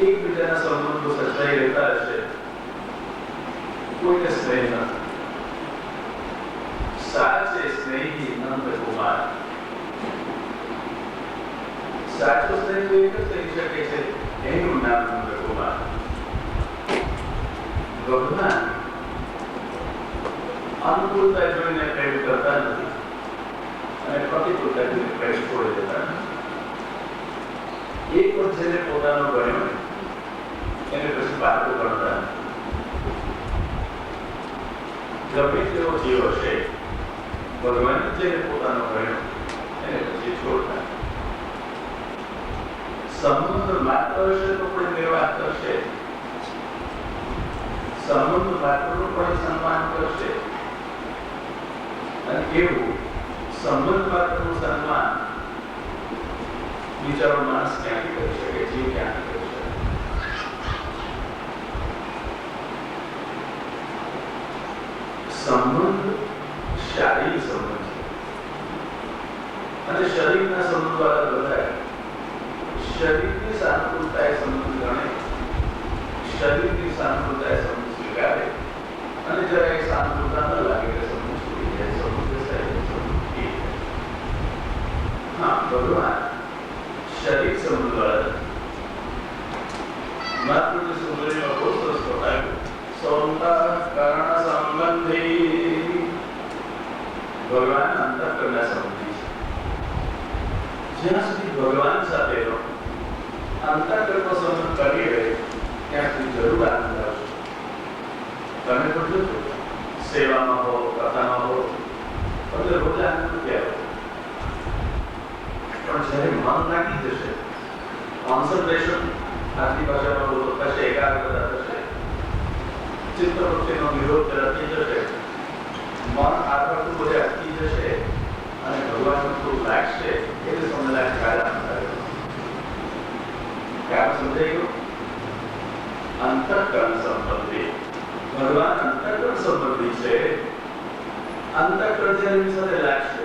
એકબીજાના સંબંધો સચવાઈ રહેતા હશે, કોઈને સ્નેહ નથી. સાચે સ્નેહી નંદ કુમાર. સાચો સ્નેહ તો એક જ થઈ શકે છે, એનું નામ નંદ કુમાર. ભગવાન અનુકૂળતા જોઈને પ્રેમ કરતા નથી અને પ્રતિકૂળતા જોઈને પ્રેમ છોડી દેતા નથી. એક વાર જેને પોતાનો ગણ્યો એને પછી પાછું ગણતા નથી. ગમે તેવો જીવ હશે, ભગવાન જેને પોતાનો ગણ્યો એને પછી છોડતા. સંબંધ માત્ર હશે તો પણ નિર્વાહ કરશે, સંબંધ માત્રનું પણ સન્માન કરશે. અને એવું સંબંધ માત્રનું સન્માન બિચારો માણસ ક્યાંથી કરી શકે, જીવ ક્યાંથી કરી શકે? સંબંધ શારીરિક સંબંધ છે અને શરીરના સંબંધ દ્વારા બધાય. શરીરની સાનુકૂળતા એ સંબંધ ગણે, શરીરની સાનુકૂળતા એ સંબંધ સ્વીકારે અને જરા એ સાનુકૂળતા ન લાગે એટલે સંબંધ છૂટી જાય, સંબંધ સંબંધ. હા, ભગવાન શરીર સંબંધ વાળા. મહાત્માજી સુંદરીમાં બહુ સરસ બતાવ્યું, સૌતા કારણ સંબંધી. ભગવાન અંતઃકરણના સંબંધી છે. જ્યાં સુધી ભગવાન સાથેનો અંતઃકરણનો સંબંધ કરી રહે ત્યાં સુધી જરૂર આનંદ આવશે. તમે તો જોજો, સેવામાં હો, કથામાં હો, એટલે રોજ આનંદ નથી આવે. પણ જ્યારે મન લાગી જશે, કોન્સન્ટ્રેશન આજની ભાષામાં બોલો થશે, એકાગ્રતા થશે, ચિત્ત વૃત્તિનો વિરોધ અટકી જશે, મન આકર્ષણ બધે અટકી જશે અને ભગવાનનું થોડું લાગશે એટલે તમને લાગે કારણ સમજાઈ ગયું. અંતઃકરણ સંબંધી ભગવાન અંતઃકરણ સંબંધી છે. અંતઃકરણ જેની સાથે લાગશે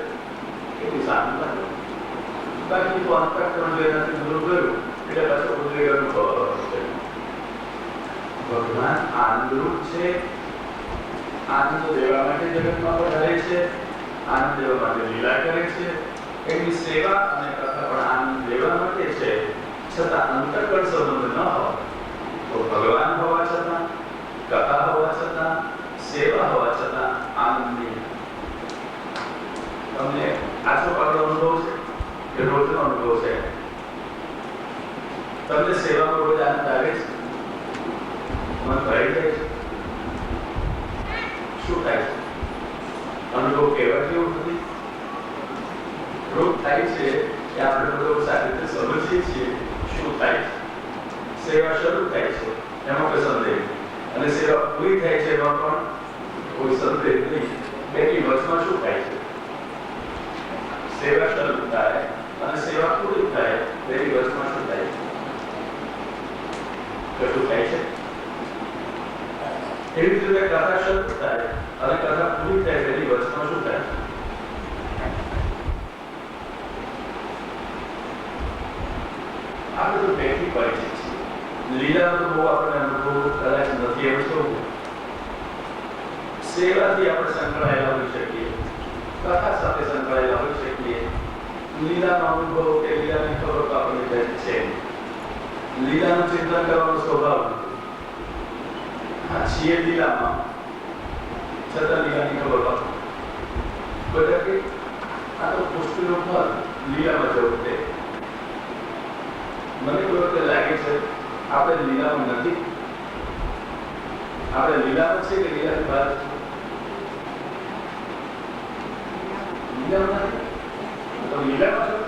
એટલું સારું લાગે. બાકી તો અંતઃકરણ જો એનાથી દૂર ગયું એટલે પાછો ઉદ્રેકનું ખબર છે. ભગવાન આનંદરૂપ છે, આનંદ દેવા માટે જગતમાં પધારે છે, આનંદ દેવા માટે લીલા કરે છે, એની સેવા અને કથા પણ આનંદ દેવા માટે છે. છતાં અંતઃકરણ સંબંધ ન હોય તો ભગવાન હોવા છતાં, કથા હોવા છતાં, સેવા હોવા છતાં આનંદ નહીં. તમને આછો પાડો અનુભવ છે કે રોજનો અનુભવ છે? તમને સેવામાં રોજ આનંદ આવે છે? મન ભરાઈ જાય છે? શું થાય છે? અનુભવ કહેવા જેવું નથી. રોગ થાય છે એ આપણે બધો સારી રીતે સમજીએ છીએ શું થાય છે. સેવા શરૂ થાય છે એમાં કોઈ સંદેહ નહીં, અને સેવા પૂરી થાય છે એમાં પણ કોઈ સંદેહ નહીં. બેની વચમાં શું થાય છે? સેવા શરૂ થાય અને સેવા પૂરી થાય, બેની વચમાં શું થાય છે? કશું થાય છે? એવી જ રીતે કથા શરૂ થાય અને કથા પૂરી થાય, બેની વચમાં શું થાય? આ બધું બેથી પરિચિત છે. લીલાનો બહુ આપણે અનુભવ કદાચ નથી એમ છું. સેવાથી આપણે સંકળાયેલા હોઈ શકીએ, કથા સાથે સંકળાયેલા હોઈ શકીએ. લીલાનો અનુભવ કે લીલાની ખબર તો આપણને છે. લીલાનું ચિંતન કરવાનો સ્વભાવ નથી. હા, છીએ લીલામાં, છતાં લીલાની ખબર પડે. બધા કે આ તો પુષ્ટિનું ફળ લીલામાં જવું તે. મને કોઈ વખતે લાગે છે આપણે લીલામાં નથી. આપણે લીલામાં છે કે લીલાની બહાર છે? લીલામાં નથી તો લીલામાં છો.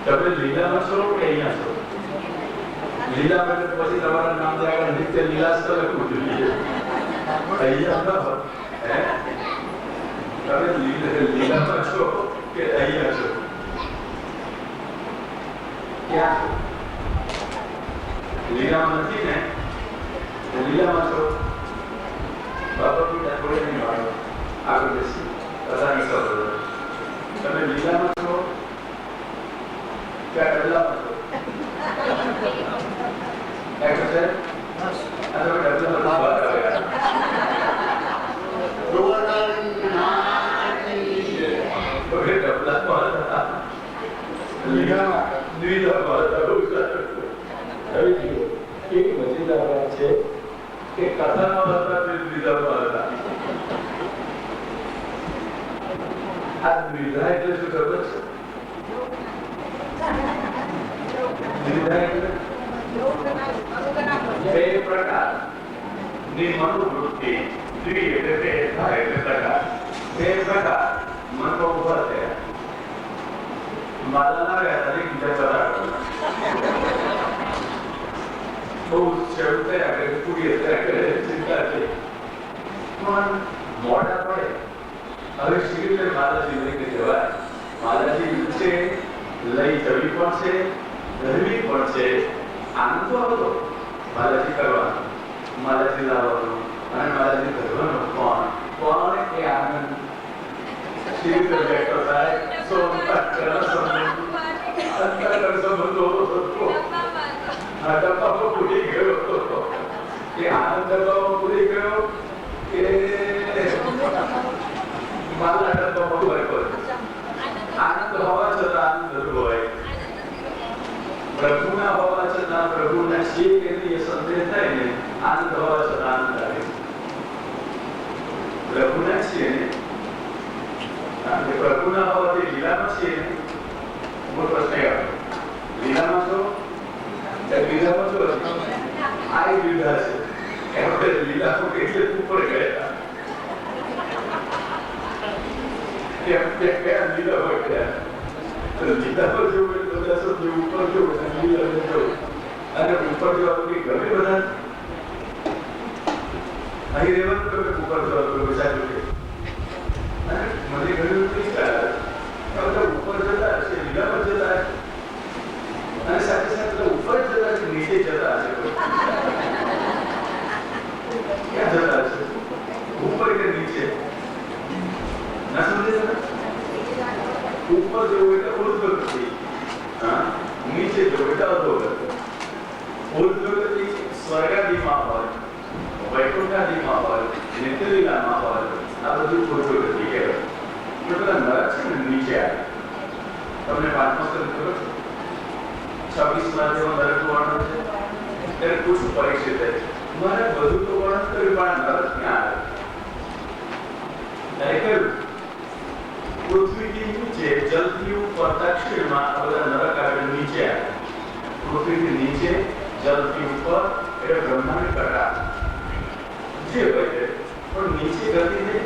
તમે લીલામાં છો કે અહીંયા છો? લીલામાં એટલે પછી તમારા નામ જે આગળ નિત્ય લીલાસ તો લખવું જોઈએ. અહીંયા ન હોય. તમે લીલામાં છો કે અહીંયા છો? ક્યાં છો? લીલામાં નથી ને? લીલામાં છો. બાબા પિતા થોડે નહીં વાળો આગળ બેસી બધાની ખબર. તમે લીલામાં છો કે ડબલામાં છો? બે પ્રકાર ની મનોવૃત્તિ, દ્વિ એટલે બે થાય એટલે પ્રકાર. બે પ્રકાર મનમાં ઉભા થયા. માતા ના રહ્યા હતા બીજા પ્રકાર બહુ શરૂ થયા કરે, પૂરી થયા કરે, ચિંતા છે. પણ મોડા પડે હવે શી રીતે માતાજી લઈને જવાય? માતાજી છે લઈ જવી પણ છે, ધરવી પણ છે. આનંદ તો હતો માતાજી કરવાનો, માતાજી લાવવાનો અને માતાજી ધરવાનો. પણ એ આનંદ શી રીતે વ્યક્ત થાય? ડબ્બામાં પૂરી ગયો કે આનંદ ડબ્બામાં પૂરી ગયો કે માલા ડબ્બામાં હોય? આનંદ હોવા છતાં આનંદ જરૂર હોય. પ્રભુના હોવા છતાં પ્રભુના છીએ કે નહીં એ સંદેહ થાય ને. આનંદ હોવા છતાં આનંદ આવે. પ્રભુના છીએ ને, પ્રભુના હોવાથી લીલામાં છીએ ને. મોટો પ્રશ્ન આવ્યો, લીલામાં છો લીલામાં છો? આ લીલા છે એમાં લીલામાં એટલે ઉપર ગયા લીલા હોય ગયા. લીલામાં જવું એટલે બધા શબ્દ ઉપર જવું અને લીલામાં જવું. અને ઉપર જવાનું કઈ ગમે બધા અહીં રહેવાનું ગમે, ઉપર જવાનું ગમે. સાચું કે મને ઘણી બધા ઉપર જતા હશે, લીલામાં જતા હશે અને સાથે સાથે ઉપર જતા હશે, નીચે જતા હશે. ક્યાં જતા હશે? ઉપર કે નીચે? ના સમજે તમે? ઉપર જવું એટલે ઉર્ધ્વગતિ, નીચે જવું એટલે અધોગતિ. ઉર્ધ્વગતિ સ્વર્ગાદિમાં હોય, વૈકુંઠાદિમાં હોય, નિત્યલીલામાં હોય. આ બધું ઉર્ધ્વગતિ કહેવાય. એટલે પેલા નરક છે ને નીચે આવે. તમને 5મો સ્તર ખબર છે? 26માં જેવો નરકનું વર્ણન છે. ત્યારે પૂછું પરીક્ષિત થાય છે, મારે બધું તો વર્ણન કર્યું પણ નરક ક્યાં આવે? ત્યારે કહ્યું પૃથ્વીથી નીચે, જલથી ઉપર, દક્ષિણમાં આ બધા નરક આવે નીચે આવે. પૃથ્વીથી નીચે, જલથી ઉપર એટલે બ્રહ્માંડ કટા જે હોય છે. પણ નીચે ગતિ નહીં,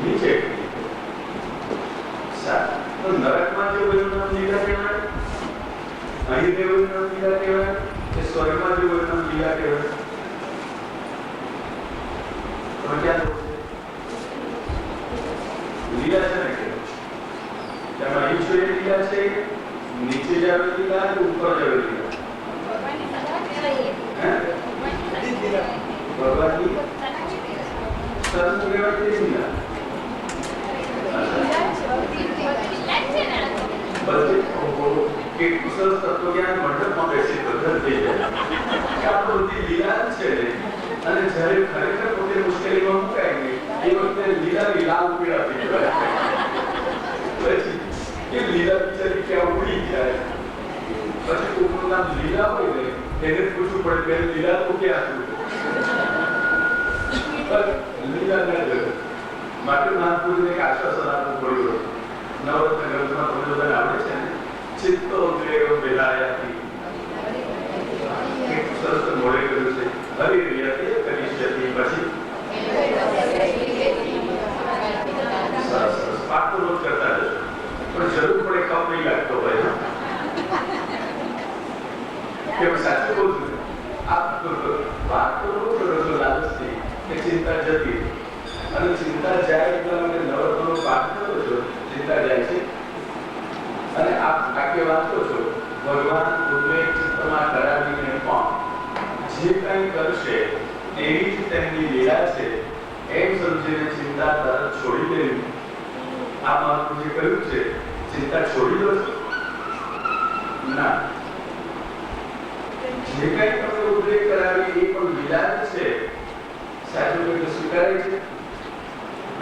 નીચે અહીં દેવોનું નામ લીલા કહેવાય કે સ્વર્ગમાં દેવોનું નામ લીલા કહેવાય? તમે ક્યાં જવું છે? લીલા છે ને કે તેમાં ઈશ્વરી લીલા છે, નીચે જાવે લીલા કે ઉપર જાવે લીલા? ભગવાનની સરસ કહેવાય કે લીલા? કેટલું સરસ તત્વજ્ઞાન મંડપમાં બેસી પ્રગટ થઈ જાય કે આ બધી લીલા છે અને જ્યારે ખરેખર પોતે મુશ્કેલીમાં મુકાય ગઈ એ વખતે લીલા લાલ પીળા થઈ જાય પછી એ લીલા બિચારી ક્યાં ઉડી જાય પછી કોઈનું નામ લીલા હોય ને એને પૂછવું પડે કે લીલા તો ક્યાં છું લીલા ના જગત માટે મહાપુરુષને એક આશ્વાસન આપવું પડ્યું. નવરત્ન ગ્રંથમાં તમને બધાને આવડે છે ને ચિત્તોદ્વેગ વિલાયતી એક સરસ મોડે કર્યું છે હરિર્યતે કરિષ્યતિ પછી સરસ પાઠ તો રોજ કરતા રહેજો પણ જરૂર પડે કપ નહીં લાગતો હોય કેમ સાચું કહું છું આપ વાત તો રોજ કરો છો લાલચથી કે ચિંતા જતી અને ચિંતા જાય એટલા માટે નવરત્નનો પાઠ કરો છો ચિંતા જાય છે અને આપ વાક્ય વાંચો છો ભગવાન ઉદ્વેગ ચિત્તમાં કરાવીને પણ જે કંઈ કરશે એવી જ તેમની લીલા છે એમ સમજીને ચિંતા તરત છોડી દેવી. આ મહાપુરુષે કહ્યું છે ચિંતા છોડી દો છો ના, જે કંઈ તમે ઉદ્વેગ કરાવી એ પણ લીલા જ છે. સાચું કહ્યું સ્વીકારે છે.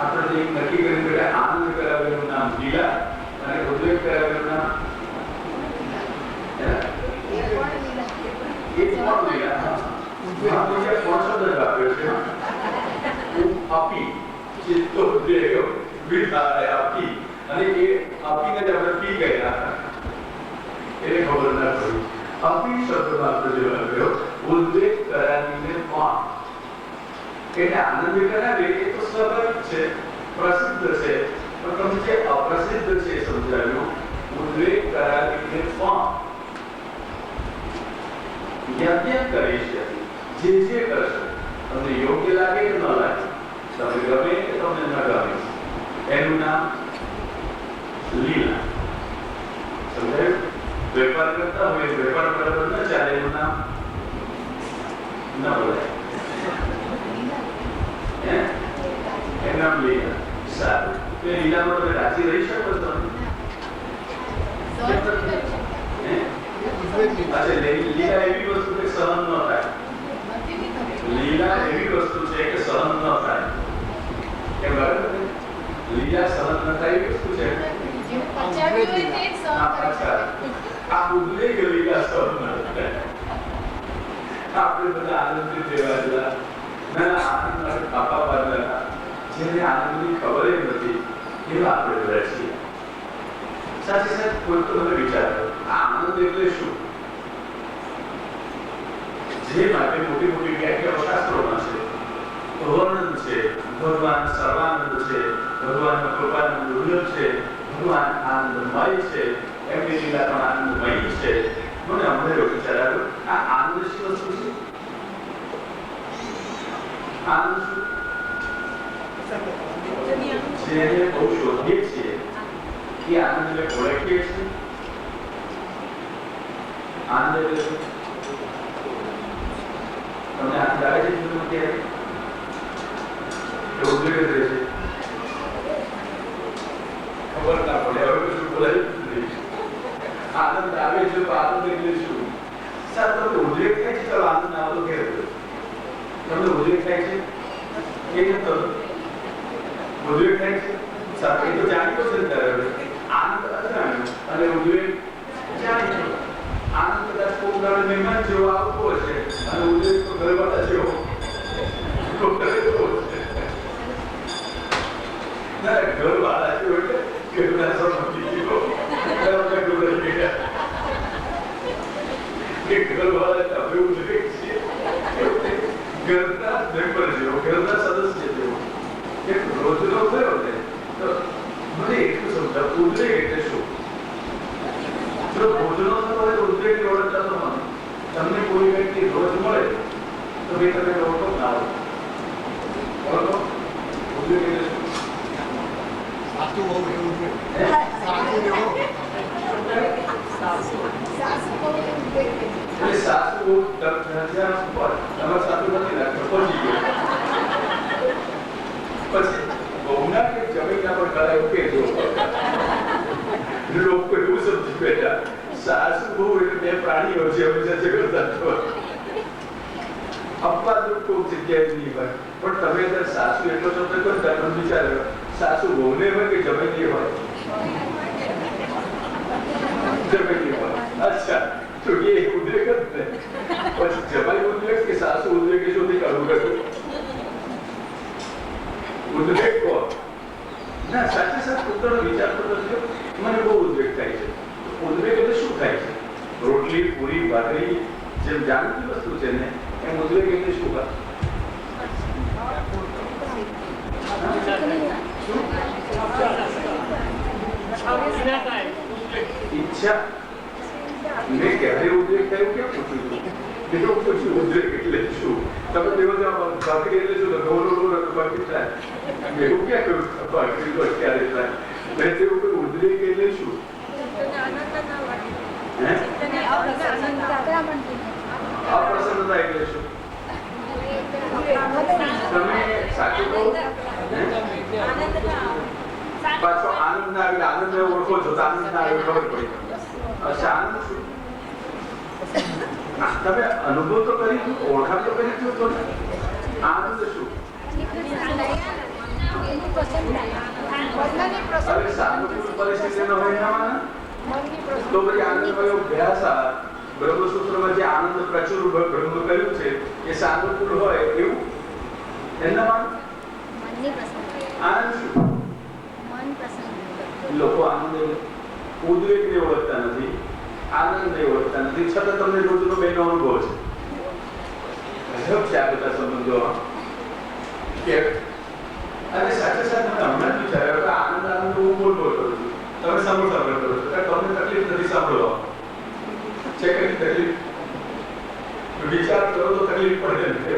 આપણે એક નક્કી કર્યું કે આનંદ કરાવેલું નામ લીલા અને ઉદ્વેગ કરાવેલું નામ એ પણ લીલા. મહાપુરુષે કોણ શબ્દ વાપર્યો છે? અપી ચિત્તોદ્વેગ વિલાયતી અને એ અપીને જ આપણે પી ગયા એને ખબર ના પડી. અપી શબ્દ મહાપુરુષે વાપર્યો ઉદ્વેગ કરાવીને પણ એટલે આનંદ કરાવે એ તો સ્વાભાવિક છે, પ્રસિદ્ધ છે, પણ તમે જે અપ્રસિદ્ધ છે સમજાવ્યું ઉદ્વેગ કરાવીને પણ યજ્ઞ કરી છે જે કરશો તમને યોગ્ય લાગે કે ન લાગે, તમને ગમે કે તમને ન ગમે એનું નામ લીલા. સમજાયું? વેપાર કરતા હોય વેપાર બરાબર ન ચાલે એનું નામ ન બોલાય એમ નામ લીલા. સારું તો એ લીલામાં તમે રાજી રહી શકો છો? અચ્છા લીલા એવી વસ્તુ કે સહન ન થાય. લીલા એવી વસ્તુ છે કે સહન ન થાય કે બરાબર લીલા સહન ન થાય એવી વસ્તુ છે. આ ઉદ્વેગ લીલા સહન ન થાય. આપણે બધા આનંદથી દેવા જેવા ના આનંદ બાપા બાંધેલા જેને આનંદની ખબર જ નથી એવા આપણે બધા છીએ. સાથે સાથે કોઈ તો તમે વિચારો આનંદ એટલે શું? જે માટે મોટી મોટી વ્યાખ્યાઓ શાસ્ત્રોમાં છે, વર્ણન છે, ભગવાન સર્વાનંદ છે, ભગવાનનો કૃપાનંદ ઉલ્લભ છે, ભગવાન આનંદમય છે, એમની લીલા પણ આનંદમય છે. મને હમણાં એવો વિચાર આવ્યો આ આનંદ શું વસ્તુ છે? આનંદ શું? જેને બહુ શોધીએ છીએ એ આનંદને ઓળખીએ છીએ. આનંદ એટલે શું? તમને આનંદ આવે છે જીવનમાં ક્યારે? કે ઉદ્વેગ રહે છે? ખબર ના પડે. હવે શું બોલાય આનંદ આવે છે તો આનંદ એટલે શું? સાહેબ તમને ઉદ્વેગ થાય છે? ચાલો આનંદ આવતો ક્યારે? તમને ઉદ્વેગ થાય છે? એ નથી ઉદ્વેગ થાય છે? સાહેબ એ તો જાણીતો છે ત્યારે આનંદ અજાણ્યો અને ઉદ્વેગ જાણીતો. આનંદ કદાચ કોક દાડે મહેમાન જેવો આવતો હશે અને ઉદ્વેગ તો ઘરવાળા જેવો ના ઘરવાળા જેવો એટલે ઘરના સંબંધી જેવો ઘરવાળા હવે ઉદ્વેગ છે ઘરના મેમ્બર જેવો ઘરના સદસ્ય જેવો એક રોજનો થયો ને તો મને એટલું સમજાવ ઉદ્વેગ એટલે શું? જો ભોજનો થતો હોય તો ઉદ્વેગ તમને કોઈ વ્યક્તિ રોજ મળે તો ભાઈ તમે ઓળખો ના ઓળખો ઉદ્વેગ એટલે શું? સાસુ બહુ એવું છે. હે? સાસુ એવો. એટલે સાસુ બહુ ધ્યાન ઉપર તમારા સાસુ નથી લાગતો પહોંચી ગયો પછી બહુના કે જમીનના પર કરાયું કે જો લોકો એવું સમજી બેઠા સાસુ બહુ એટલે બે પ્રાણીઓ છે હંમેશા ઝઘડતા હોય અપવાદ કોઈ જગ્યાએ નહીં હોય પણ તમે અત્યારે સાસુ એટલો શબ્દ કહો તમે વિચાર્યો સાસુ બહુને હોય કે જમીનની હોય જમીનની હોય અચ્છા તો એ ઉદ્રેક જ ને પછી જમાઈ ઉદ્રેક કે સાસુ ઉદ્રેક શોધી કાઢવું કરતું ઉદ્રેક કોણ ના સાચે સાચ પુત્રનો વિચાર તો કરજો મને બહુ ઉદ્રેક થાય છે ઉદ્રેક એટલે શું થાય છે રોટલી પૂરી ભાખરી જેમ જાણીતી વસ્તુ છે ને એમ ઉદ્રેક એટલે શું વાત ઈચ્છા મેં ક્યારે ઉદ્રેક થયું કેમ પૂછ્યું એવું પૂછ્યું ઉદ્રેક એટલે શું તમે તેઓ ભાખરી એટલે શું ભાખરી થાય એવું ક્યાં કહ્યું ભાખરી તો ક્યારે થાય મેં તેવું કહ્યું ઉદ્રેક એટલે શું અપ્રસન્નતા એટલે શું તમે સાચું કહો પાછો આનંદ ના આવે આનંદ ઓળખો છો તો આનંદ ના આવે ખબર પડી અચ્છા આનંદ શું તમે અનુભવ તો કરી ઓળખાણ તો કરી તો આનંદ શું અરે સાનુકૂળ પરિસ્થિતિ ન હોય એનામાં તો પછી આનંદ કયો અભ્યાસ બ્રહ્મસૂત્રમાં જે આનંદ પ્રચુર બ્રહ્મ કહ્યું છે એ સાનુકૂળ હોય એવું એનામાં આનંદ શું લોકો આનંદ ઉદ્વેગ ને ઓળખતા નથી આનંદ ને ઓળખતા નથી છતાં તમને રોજનો બેનો અનુભવ છે ગજબ છે આ બધા સંબંધો કે અને સાથે સાથે મને હમણાં જ વિચાર્યો કે આનંદ આનંદ હું બોલ બોલ કરું છું તમે સાંભળતા કરો છો તમને તકલીફ નથી સાંભળવા છે કે તકલીફ વિચાર કરો તો તકલીફ પડે ને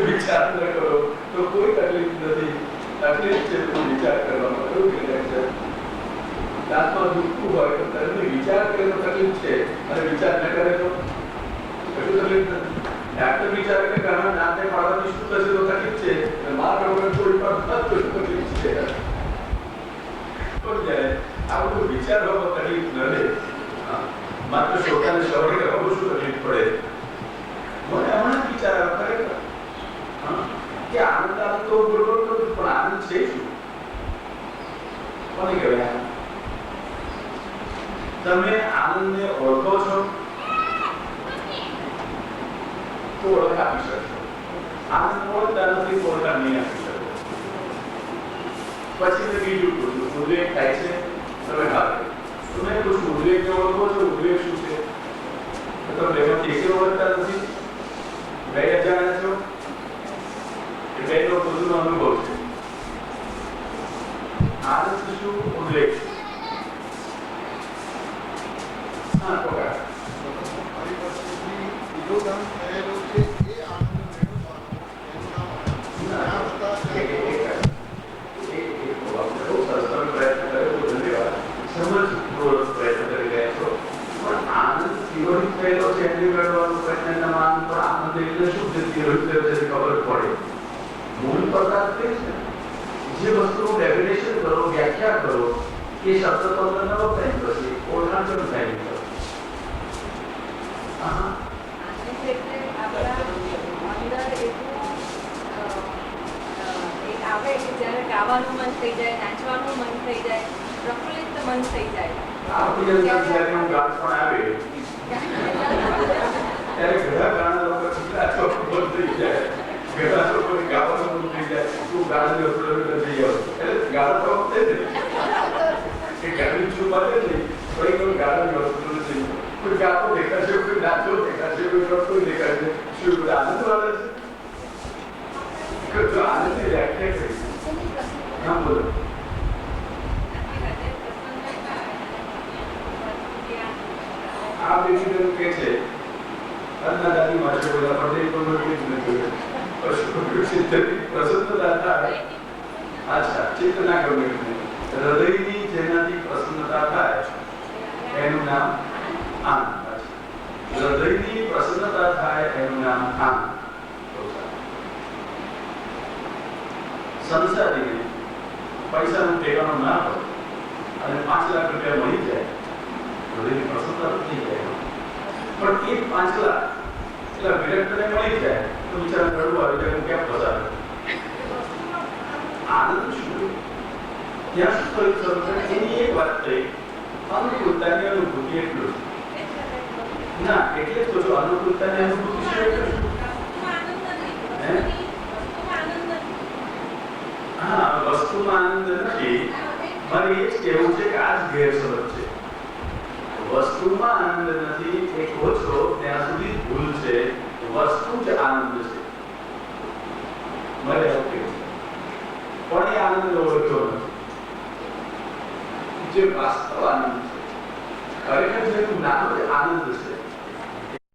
વિચાર ન કરો તો કોઈ તકલીફ નથી તકલીફ છે તો વિચાર કરવામાં એવું કે છે દાંતમાં દુખતું હોય તો તરત વિચાર કરે તો તકલીફ છે અને વિચાર ન કરે તો કશું તકલીફ નથી ડાક્ટર વિચારે કે ઘણા દાંતે પાડવાની શું થશે તો તકલીફ છે માર વગર થોડી પણ તકલીફ છે તો જ્યારે આ બધું વિચારવામાં તકલીફ ન રહે માત્ર શ્રોતાને શ્રવણ કરવામાં શું તકલીફ પડે મને હમણાં જ વિચાર આવ્યો ખરેખર કે આનંદ આનંદ તો બરોબર તો પણ આનંદ છે શું કોને કહેવાય તમે આનંદને ઓળખો છો તો ઓળખ આપી શકશો આનંદ ઓળખતા નથી તો ઓળખ નહીં આપી શકો પછી મેં બીજું પૂછ્યું ઉદ્વેગ થાય છે તમે હા તમે પૂછ્યું ઉદ્વેગને ઓળખો છો ઉદ્વેગ શું છે તમે એમાંથી એકે ઓળખતા નથી બે અજાણ્યા છો એ બેનો પોતાનો અનુભવ છે આનંદ શું ઉદ્વેગ હા તો વિરોધાન થયેલો છે એ આનંદ મેળવવાનો એનું નામ પ્રયત્ન કરી રહ્યા છો પણ આનંદ તિરોહિત થયેલો છે એને મેળવવાનો પ્રયત્ન આનંદ એટલે શું છે તિરોહિત થયેલો છે ખબર પડે મૂળ પદાર્થ તે છે જે વસ્તુનું ડેફિનેશન કરો વ્યાખ્યા કરો એ શબ્દ તો ન વપરાય પછી ઓળખાણ કેમ થાય ગાવાનું મન થઈ જાય નાચવાનું મન થઈ જાય પ્રફુલ્લિત મન થઈ જાય આપણી અંદર જ્યારે હું ગાળપણ આવે ત્યારે ઘણા ગાણા લોકો નાચવા બંધ થઈ જાય ઘણા લોકો ગાવાનું બંધ થઈ જાય તું ગાળની અસર થઈ જાવ એટલે ગાળા તો તે જ કે ગાળી શું બાતે નહીં પણ કોઈ ગાળાની અસર થઈ કોઈ ગાતો દેખાશે કોઈ નાચો દેખાશે કોઈ રસ્તો દેખાશે શું આનંદ વાળે છે જો આનંદની વ્યાખ્યા કરી હા બોલો આ બેબી કે છે અન્ના દાદી માથે બોલા પડે તો મને જ નથી પશુ સિદ્ધની પ્રસન્નતા થાય. અચ્છા, ચેતના ગમે હૃદયની જેનાથી પ્રસન્નતા થાય એનું નામ આનંદ. હૃદયની પ્રસન્નતા થાય એનું નામ આનંદ. સંસારીને પૈસાનું ટેકાનું ના હોય અને 5 લાખ રૂપિયા મળી જાય હૃદયની પ્રસન્નતા થઈ જાય. પણ એ 5 લાખ એટલા વિરક્તને મળી જાય તો બિચારા રડવું આવી જાય, હું કેમ પસાર આનંદ શું? ત્યાં શું થયું સર? એની એક વાત થઈ, અનુકૂળતાની અનુભૂતિ એટલું ના, એટલે જ તો જો અનુકૂળતાની અનુભૂતિ શું એટલે હા, વસ્તુમાં આનંદ નથી. મારે એ જ કહેવું છે કે આ જ ગેરસમજ છે. વસ્તુમાં આનંદ નથી એ કહો છો ત્યાં સુધી ભૂલ છે. વસ્તુ જ આનંદ છે. મારે એવું કહેવું પણ એ આનંદ ઓળખ્યો નથી. જે વાસ્તવ આનંદ છે, ખરેખર જેનું નામ જ આનંદ છે,